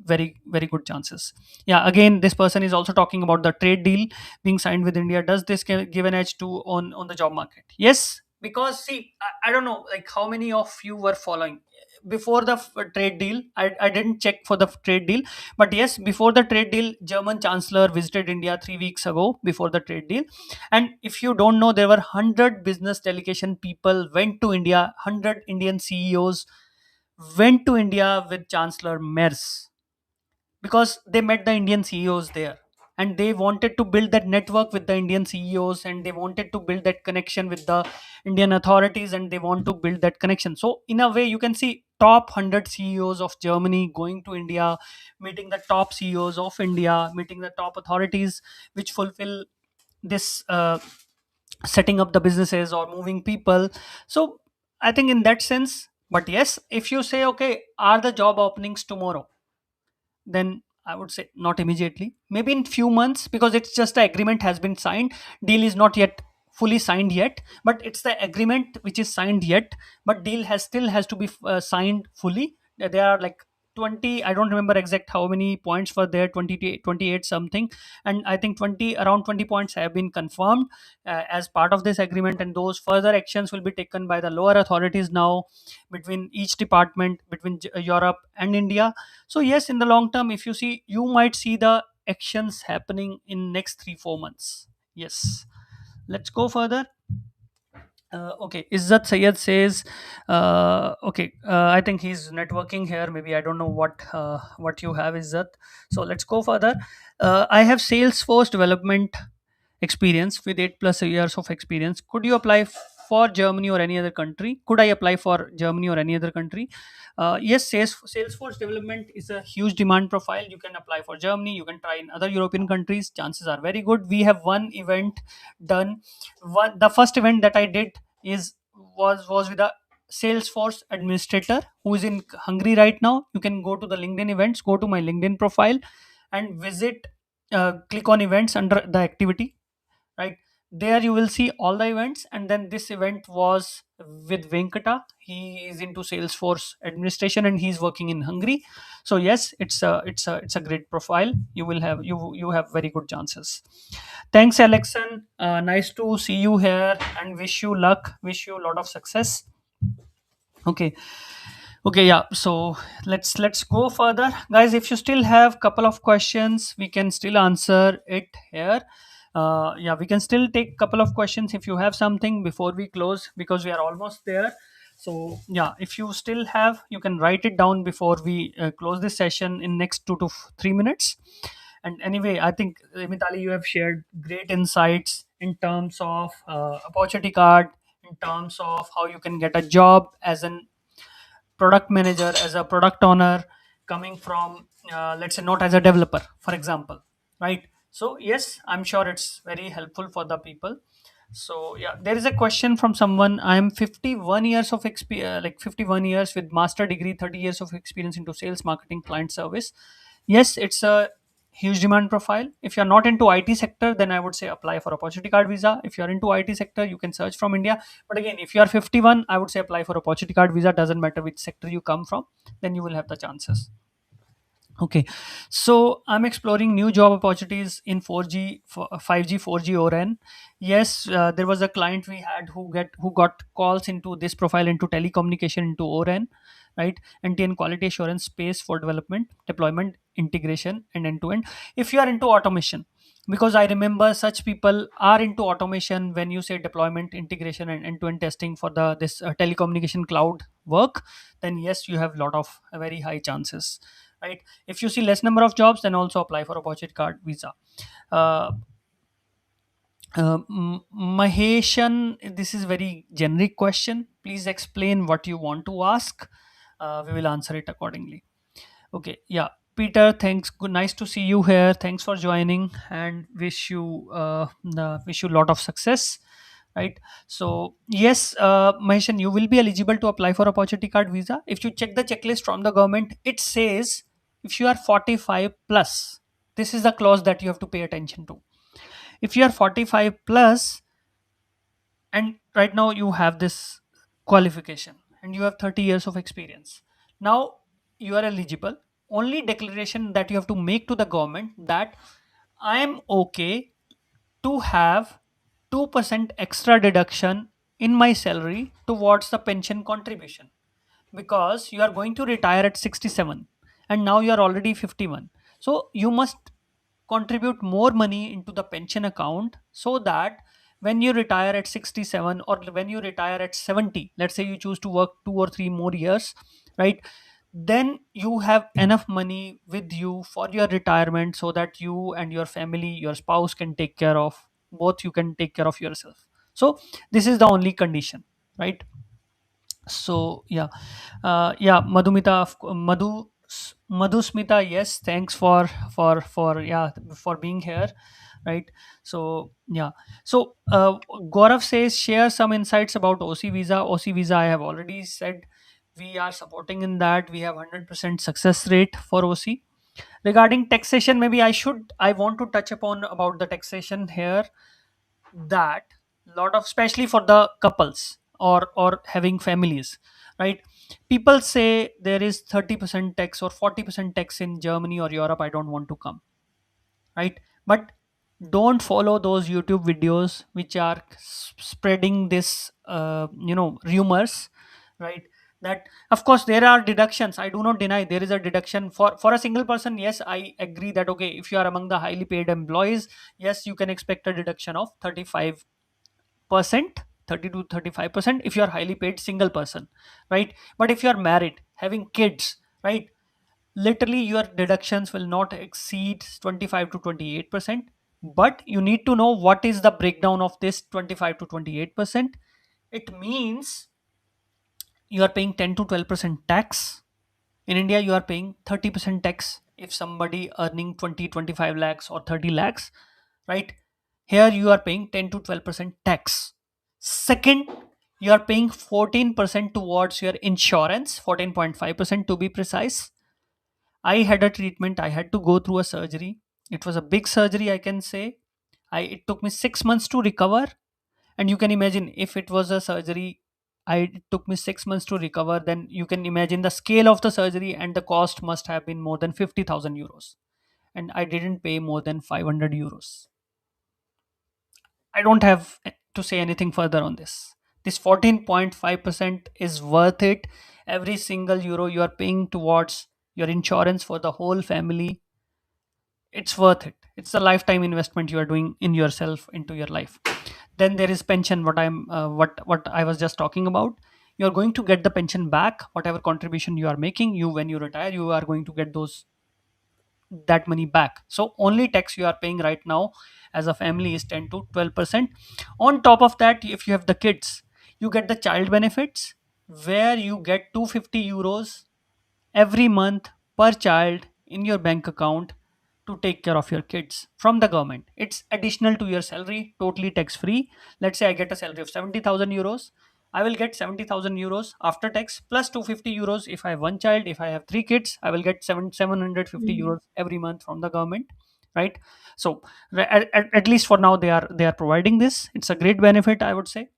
S1: very, very good chances. Yeah. Again, this person is also talking about the trade deal being signed with India. Does this give an edge to on the job market? Yes. Because see, I don't know like how many of you were following before the trade deal. I didn't check for the trade deal, but yes, before the trade deal, German Chancellor visited India 3 weeks ago before the trade deal. And if you don't know, there were 100 business delegation people went to India, 100 Indian CEOs went to India with Chancellor Merz, because they met the Indian CEOs there, and they wanted to build that network with the Indian CEOs, and they wanted to build that connection with the Indian authorities, and they want to build that connection. So in a way, you can see top 100 CEOs of Germany going to India, meeting the top CEOs of India, meeting the top authorities which fulfill this setting up the businesses or moving people. So I think in that sense, but yes, if you say okay, are the job openings tomorrow, then I would say not immediately. Maybe in few months, because it's just the agreement has been signed. Deal is not yet fully signed yet, but it's the agreement which is signed yet. But deal has still has to be signed fully. There are like 20, I don't remember exact how many points were there, 20 to 28 something, and I think 20, around 20 points have been confirmed as part of this agreement, and those further actions will be taken by the lower authorities now between each department between Europe and India. So yes, in the long term, if you see, you might see the actions happening in next 3 4 months. Yes, let's go further. Okay, Izzat Sayed says, okay, I think he's networking here. Maybe I don't know what you have, Izzat. So let's go further. I have Salesforce development experience with 8 plus years of experience. Could you apply for Germany or any other country? Could I apply for Germany or any other country? Yes, Salesforce development is a huge demand profile. You can apply for Germany. You can try in other European countries. Chances are very good. We have one event done. The first event that I did is was with a Salesforce administrator who is in Hungary right now. You can go to the LinkedIn events, go to my LinkedIn profile, and visit. Click on events under the activity, right there you will see all the events, and then this event was with Venkata. He is into Salesforce administration and he's working in Hungary. So yes, it's a great profile. You will have you have very good chances. Thanks, Alexan. Nice to see you here and wish you luck, wish you a lot of success. Okay. Okay, yeah. So let's go further, guys. If you still have couple of questions, we can still answer it here. Yeah, we can still take couple of questions if you have something before we close, because we are almost there. So yeah, if you still have, you can write it down before we close this session in next 2 to 3 minutes. And anyway, I think Mitali, you have shared great insights in terms of opportunity card, in terms of how you can get a job as an product manager, as a product owner, coming from let's say not as a developer, for example, right? So yes, I'm sure it's very helpful for the people. So yeah, there is a question from someone. I'm 51 years of experience, like 51 years with master degree, 30 years of experience into sales, marketing, client service. Yes, it's a huge demand profile. If you're not into IT sector, then I would say apply for opportunity card visa. If you're into IT sector, you can search from India. But again, if you are 51, I would say apply for opportunity card visa. Doesn't matter which sector you come from, then you will have the chances. Okay, so I'm exploring new job opportunities in 4G, 5G, 4G ORN. Yes, there was a client we had who got calls into this profile, into telecommunication, into ORN, right? NTN quality assurance space for development, deployment, integration, and end to end. If you are into automation, because I remember such people are into automation when you say deployment, integration, and end to end testing for the this telecommunication cloud work, then yes, you have lot of very high chances, right? If you see less number of jobs, then also apply for opportunity card visa. uh, Maheshan, this is very generic question. Please explain what you want to ask. We will answer it accordingly. Okay, yeah. Peter, thanks. Good, nice to see you here. Thanks for joining, and wish you a lot of success. Right. So yes, Maheshan, you will be eligible to apply for opportunity card visa. If you check the checklist from the government, it says if you are 45 plus, this is the clause that you have to pay attention to. If you are 45 plus, and right now you have this qualification and you have 30 years of experience, now you are eligible. Only declaration that you have to make to the government that I am okay to have 2% extra deduction in my salary towards the pension contribution, because you are going to retire at 67 and now you are already 51. So you must contribute more money into the pension account, so that when you retire at 67 or when you retire at 70, let's say you choose to work 2 or 3 more years, right? Then you have enough money with you for your retirement, so that you and your family, your spouse can take care of, both you can take care of yourself. So this is the only condition, right? So yeah, yeah, Madhumita, Madhusmita, yes, thanks for yeah, for being here, right? So yeah, so Gaurav says share some insights about OC visa. OC visa, I have already said, we are supporting in that. We have 100% success rate for OC. Regarding taxation, maybe I want to touch upon about the taxation here, that lot of, especially for the couples or having families, right? People say there is 30% tax or 40% tax in Germany or Europe, I don't want to come, right? But don't follow those YouTube videos which are spreading this rumors, right? That of course there are deductions, I do not deny there is a deduction for a single person. Yes, I agree that okay, if you are among the highly paid employees, yes, you can expect a deduction of 35%, 30 to 35% if you are highly paid single person, right? But if you are married having kids, right, literally your deductions will not exceed 25 to 28%. But you need to know what is the breakdown of this 25 to 28%. It means you are paying 10 to 12% tax. In India you are paying 30% tax if somebody earning 20 25 lakhs or 30 lakhs, right? Here you are paying 10 to 12% tax. Second, you are paying 14% towards your insurance, 14.5% to be precise. I had a treatment, I had to go through a surgery. It was a big surgery, I can say. It took me 6 months to recover. And you can imagine if it was a surgery, it took me 6 months to recover, then you can imagine the scale of the surgery, and the cost must have been more than 50,000 euros. And I didn't pay more than 500 euros. I don't have to say anything further on this. This 14.5% is worth it. Every single euro you are paying towards your insurance for the whole family, it's worth it. It's a lifetime investment you are doing in yourself, into your life. Then there is pension, what I was just talking about. You're going to get the pension back, whatever contribution you are making. You, when you retire, you are going to get those, that money back. So only tax you are paying right now as a family is 10 to 12%. On top of that, if you have the kids, you get the child benefits, where you get 250 euros every month per child in your bank account to take care of your kids from the government. It's additional to your salary, totally tax free. Let's say I get a salary of 70,000 euros. I will get 70,000 euros after tax plus 250 euros if I have one child. If I have three kids, I will get 750
S2: Mm.
S1: euros every month from the government, right? So at least for now they are providing this. It's a great benefit, I would say,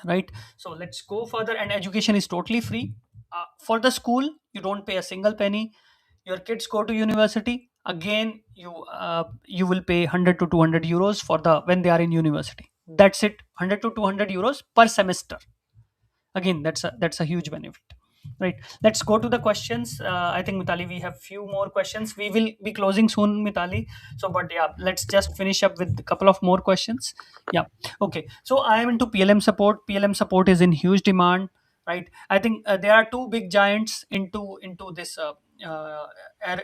S1: right? So let's go further. And education is totally free. For the school you don't pay a single penny. Your kids go to university, again you will pay 100 to 200 euros for the when they are in university. That's it, 100 to 200 euros per semester. Again, that's a huge benefit, right? Let's go to the questions. I think, Mitali, we have few more questions. We will be closing soon, Mitali. So but yeah, let's just finish up with a couple of more questions. Yeah. Okay, so I am into PLM support. PLM support is in huge demand, right? I think there are two big giants into this uh, air,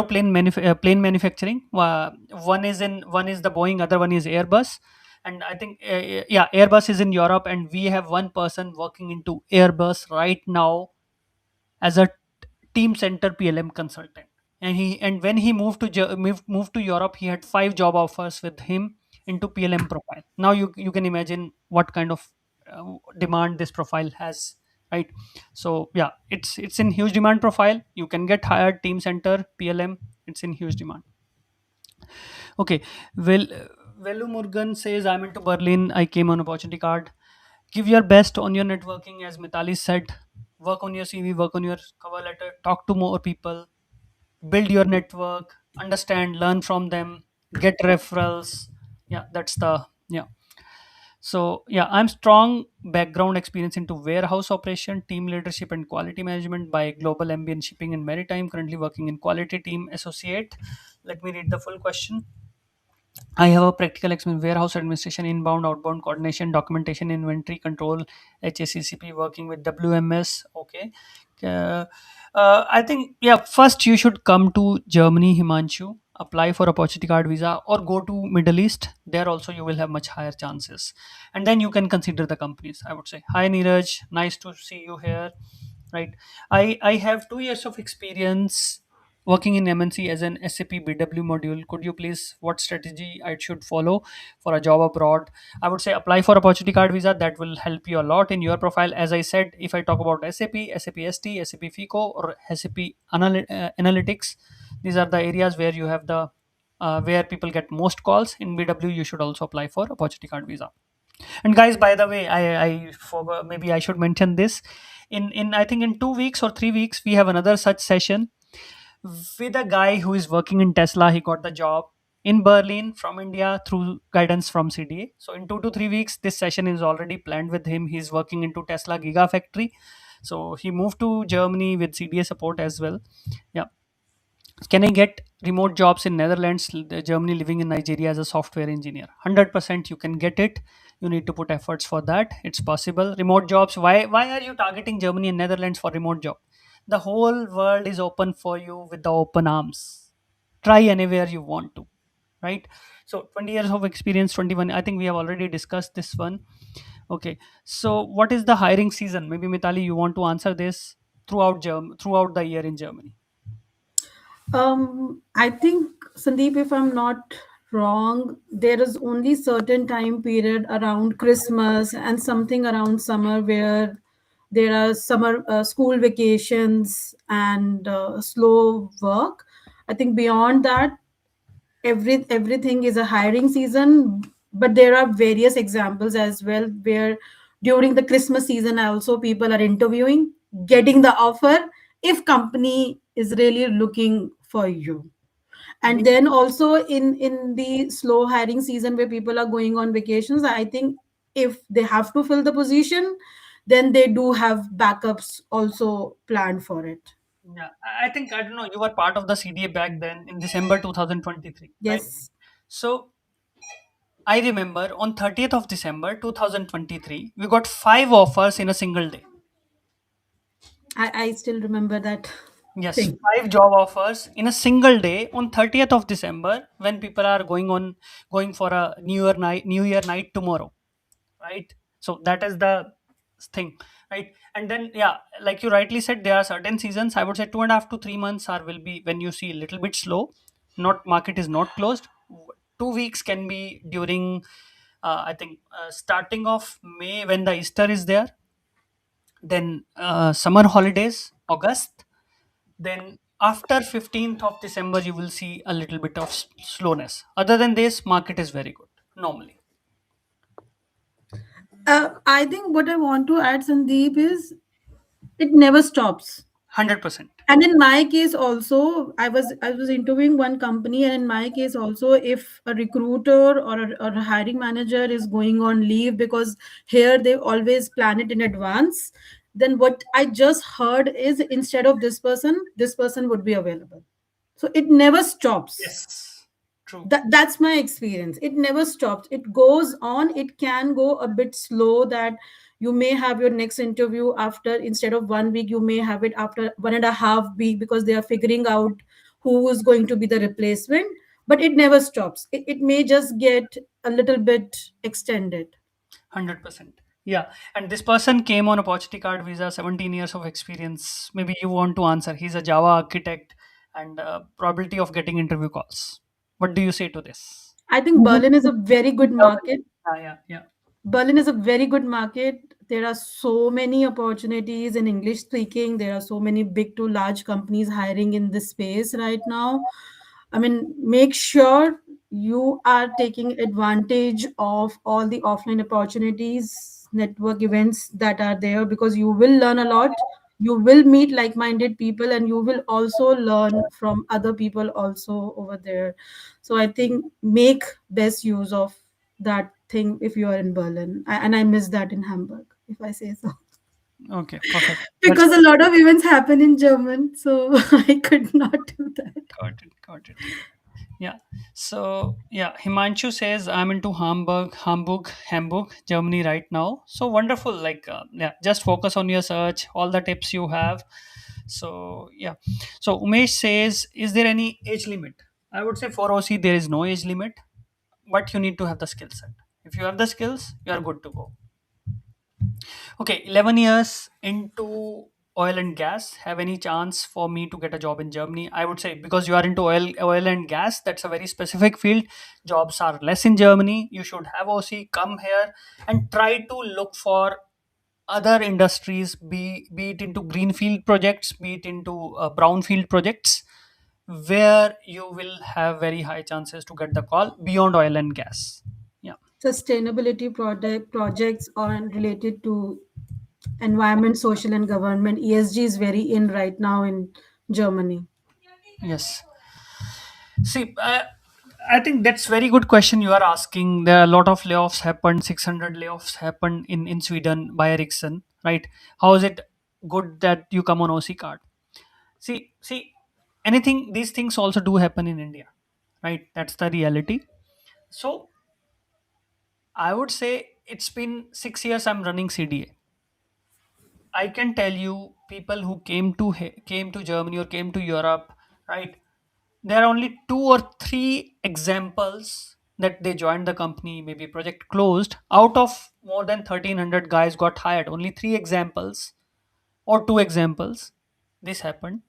S1: plane manufacturing. One is the Boeing, other one is Airbus. And I think yeah, Airbus is in Europe, and we have one person working into Airbus right now as a team center PLM consultant. And when he moved to Europe, he had five job offers with him into PLM profile. Now you can imagine what kind of demand this profile has, right? So yeah, it's in huge demand profile. You can get hired team center PLM. It's in huge demand. Okay, well, Velu Murugan says, I'm into Berlin. I came on opportunity card. Give your best on your networking, as Mitali said. Work on your CV, work on your cover letter, talk to more people, build your network, understand, learn from them, get referrals. Yeah, that's the, yeah. So yeah, I'm strong background experience into warehouse operation, team leadership, and quality management by global MBA in shipping and maritime. Currently working in quality team associate. Let me read the full question. I have a practical experience warehouse administration, inbound, outbound coordination, documentation, inventory control, HACCP, working with WMS. Okay. Uh, I think, yeah, first you should come to Germany, Himanshu, apply for opportunity card visa, or go to Middle East. There also you will have much higher chances. And then you can consider the companies, I would say. Hi, Neeraj. Nice to see you here. Right. I have 2 years of experience working in MNC as an SAP BW module. Could you please, what strategy I should follow for a job abroad? I would say apply for opportunity card visa. That will help you a lot in your profile. As I said, if I talk about SAP ST, SAP FICO, or SAP Analytics, these are the areas where you have the where people get most calls. In BW, you should also apply for opportunity card visa. And guys, by the way, I forgot, maybe I should mention this. In I think in 2 weeks or 3 weeks we have another such session with a guy who is working in Tesla. He got the job in Berlin from India through guidance from CDA. So in 2 to 3 weeks, this session is already planned with him. He's working into Tesla Gigafactory. So he moved to Germany with CDA support as well. Yeah. Can I get remote jobs in Netherlands, Germany, living in Nigeria as a software engineer? 100% you can get it. You need to put efforts for that. It's possible. Remote jobs. Why are you targeting Germany and Netherlands for remote job? The whole world is open for you with the open arms. Try anywhere you want to, right? So 20 years of experience, 21. I think we have already discussed this one. Okay. So what is the hiring season? Maybe Mitali, you want to answer this throughout the year in Germany.
S2: I think, Sandeep, if I'm not wrong, there is only certain time period around Christmas and something around summer where there are summer school vacations and slow work. I think beyond that, everything is a hiring season. But there are various examples as well where during the Christmas season also people are interviewing, getting the offer if company is really looking for you. And then also in the slow hiring season where people are going on vacations, I think if they have to fill the position, then they do have backups also planned for it.
S1: Yeah, I think, I don't know, you were part of the CDA back then in December 2023, right?
S2: Yes,
S1: So I remember on 30th of December 2023, we got 5 offers in a single day.
S2: I still remember that
S1: Yes,
S2: thing.
S1: 5 job offers in a single day on 30th of December when people are going for a New Year night tomorrow, right? So that is the thing, right? And then, yeah, like you rightly said, there are certain seasons. I would say 2.5 to 3 months are will be when you see a little bit slow. Not market is not closed. 2 weeks can be during, I think, starting of May when the Easter is there. Then summer holidays, August. Then after 15th of December, you will see a little bit of slowness. Other than this, market is very good normally.
S2: I think what I want to add, Sandeep, is it never stops.
S1: 100%.
S2: And in my case also, I was interviewing one company, and in my case also, if a recruiter or a hiring manager is going on leave, because here they always plan it in advance, then what I just heard is instead of this person would be available. So it never stops.
S1: Yes. True.
S2: That's my experience. It never stops. It goes on. It can go a bit slow, that you may have your next interview after, instead of 1 week, you may have it after 1.5 week, because they are figuring out who is going to be the replacement. But it never stops. It may just get a little bit extended.
S1: 100%. Yeah. And this person came on opportunity card visa, 17 years of experience. Maybe you want to answer. He's a Java architect and probability of getting interview calls. What do you say to this?
S2: I think Berlin is a very good market.
S1: Yeah, yeah, yeah.
S2: Berlin is a very good market. There are so many opportunities in English speaking. There are so many big to large companies hiring in this space right now. I mean, make sure you are taking advantage of all the offline opportunities, network events that are there, because you will learn a lot. You will meet like minded people, and you will also learn from other people also over there. So I think make best use of that thing if you are in Berlin. And I miss that in Hamburg, if I say so.
S1: Okay, perfect. That's
S2: Because a lot of events happen in German, so I could not do that.
S1: got it. Got it. Yeah. So yeah, Himanshu says I'm into Hamburg, Germany right now. So wonderful. Like yeah, just focus on your search. All the tips you have. So yeah. So Umesh says, is there any age limit? I would say for OC there is no age limit, but you need to have the skill set. If you have the skills, you are good to go. Okay, 11 years into oil and gas. Have any chance for me to get a job in Germany? I would say because you are into oil and gas, that's a very specific field. Jobs are less in Germany. You should have OC, come here and try to look for other industries, be it into greenfield projects, be it into brownfield projects, where you will have very high chances to get the call beyond oil and gas. Yeah.
S2: Sustainability projects are related to environment, social, and government. ESG is very in right now in Germany.
S1: Yes. See, I think that's very good question you are asking. There are a lot of layoffs happened. 600 layoffs happened in Sweden by Ericsson, right? How is it good that you come on OC card? See, anything. These things also do happen in India, right? That's the reality. So I would say it's been 6 years I'm running CDA. I can tell you people who came to Germany or came to Europe, right? There are only two or three examples that they joined the company, maybe project closed. Out of more than 1300 guys got hired, only three examples or two examples. This happened.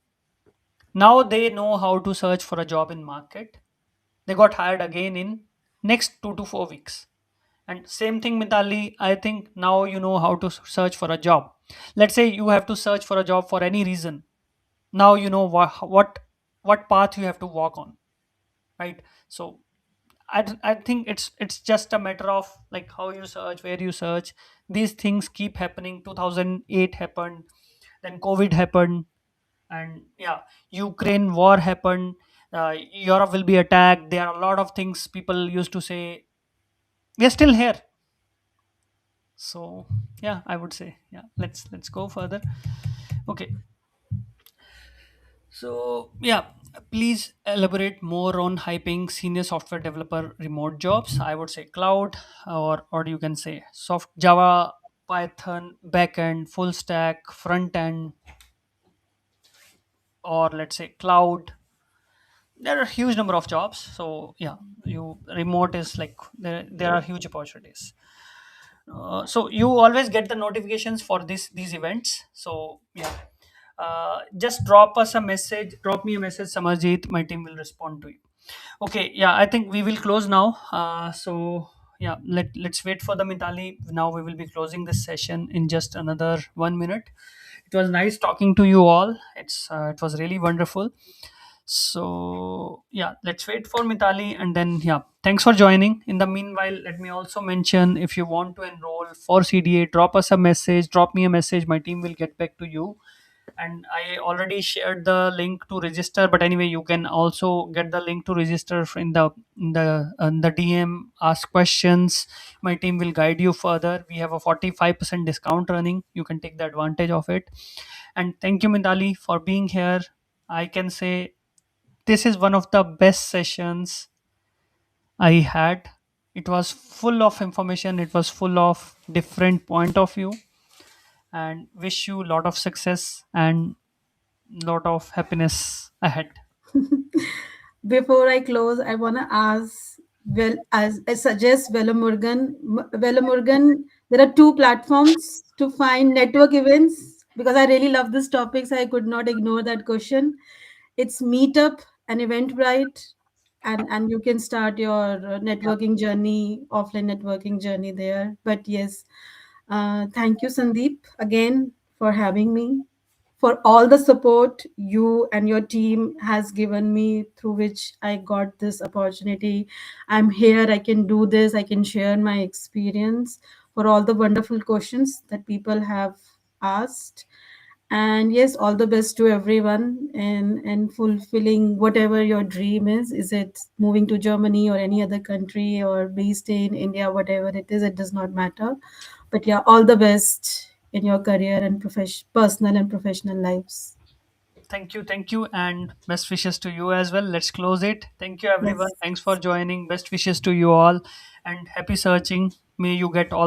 S1: Now they know how to search for a job in market. They got hired again in next 2 to 4 weeks. And same thing, Mitali. I think now you know how to search for a job. Let's say you have to search for a job for any reason. Now you know what path you have to walk on, right? So I think it's just a matter of like how you search, where you search. These things keep happening. 2008 happened, then COVID happened, and yeah, Ukraine war happened. Europe will be attacked. There are a lot of things people used to say. We are still here. So yeah, I would say yeah. Let's go further. Okay, so yeah, please elaborate more on hyping senior software developer remote jobs. I would say cloud, or you can say soft Java, Python, backend, full stack, front end, or let's say cloud. There are a huge number of jobs. So yeah, you remote is like there are huge opportunities. So you always get the notifications for these events. So yeah, just drop me a message, Samarjit. My team will respond to you. Okay, yeah, I think we will close now. So yeah, let's wait for the Mitali. Now we will be closing this session in just another 1 minute. It was nice talking to you all. It was really wonderful. So yeah, let's wait for Mitali, and then yeah, thanks for joining. In the meanwhile, let me also mention, if you want to enroll for CDA, drop us a message, drop me a message. My team will get back to you. And I already shared the link to register, but anyway, you can also get the link to register in the DM. Ask questions. My team will guide you further. We have a 45% discount running. You can take the advantage of it. And thank you, Mitali, for being here. I can say this is one of the best sessions I had. It was full of information. It was full of different point of view. And wish you a lot of success and lot of happiness ahead.
S2: Before I close, I want to ask, well, as I suggest Velamurgan, there are two platforms to find network events because I really love this topic, so I could not ignore that question. It's Meetup and Eventbrite, and you can start your
S1: Yeah.
S2: networking journey, offline networking journey there. But yes, thank you, Sandeep, again for having me, for all the support you and your team has given me, through which I got this opportunity. I'm here, I can do this, I can share my experience, for all the wonderful questions that people have asked. And yes, all the best to everyone and fulfilling whatever your dream is it moving to Germany or any other country or based in India, whatever it is, it does not matter. But yeah, all the best in your career and personal and professional lives.
S1: Thank you, and best wishes to you as well. Let's close it. Thank you, everyone.
S2: Yes.
S1: Thanks for joining. Best wishes to you all, and happy searching. May you get all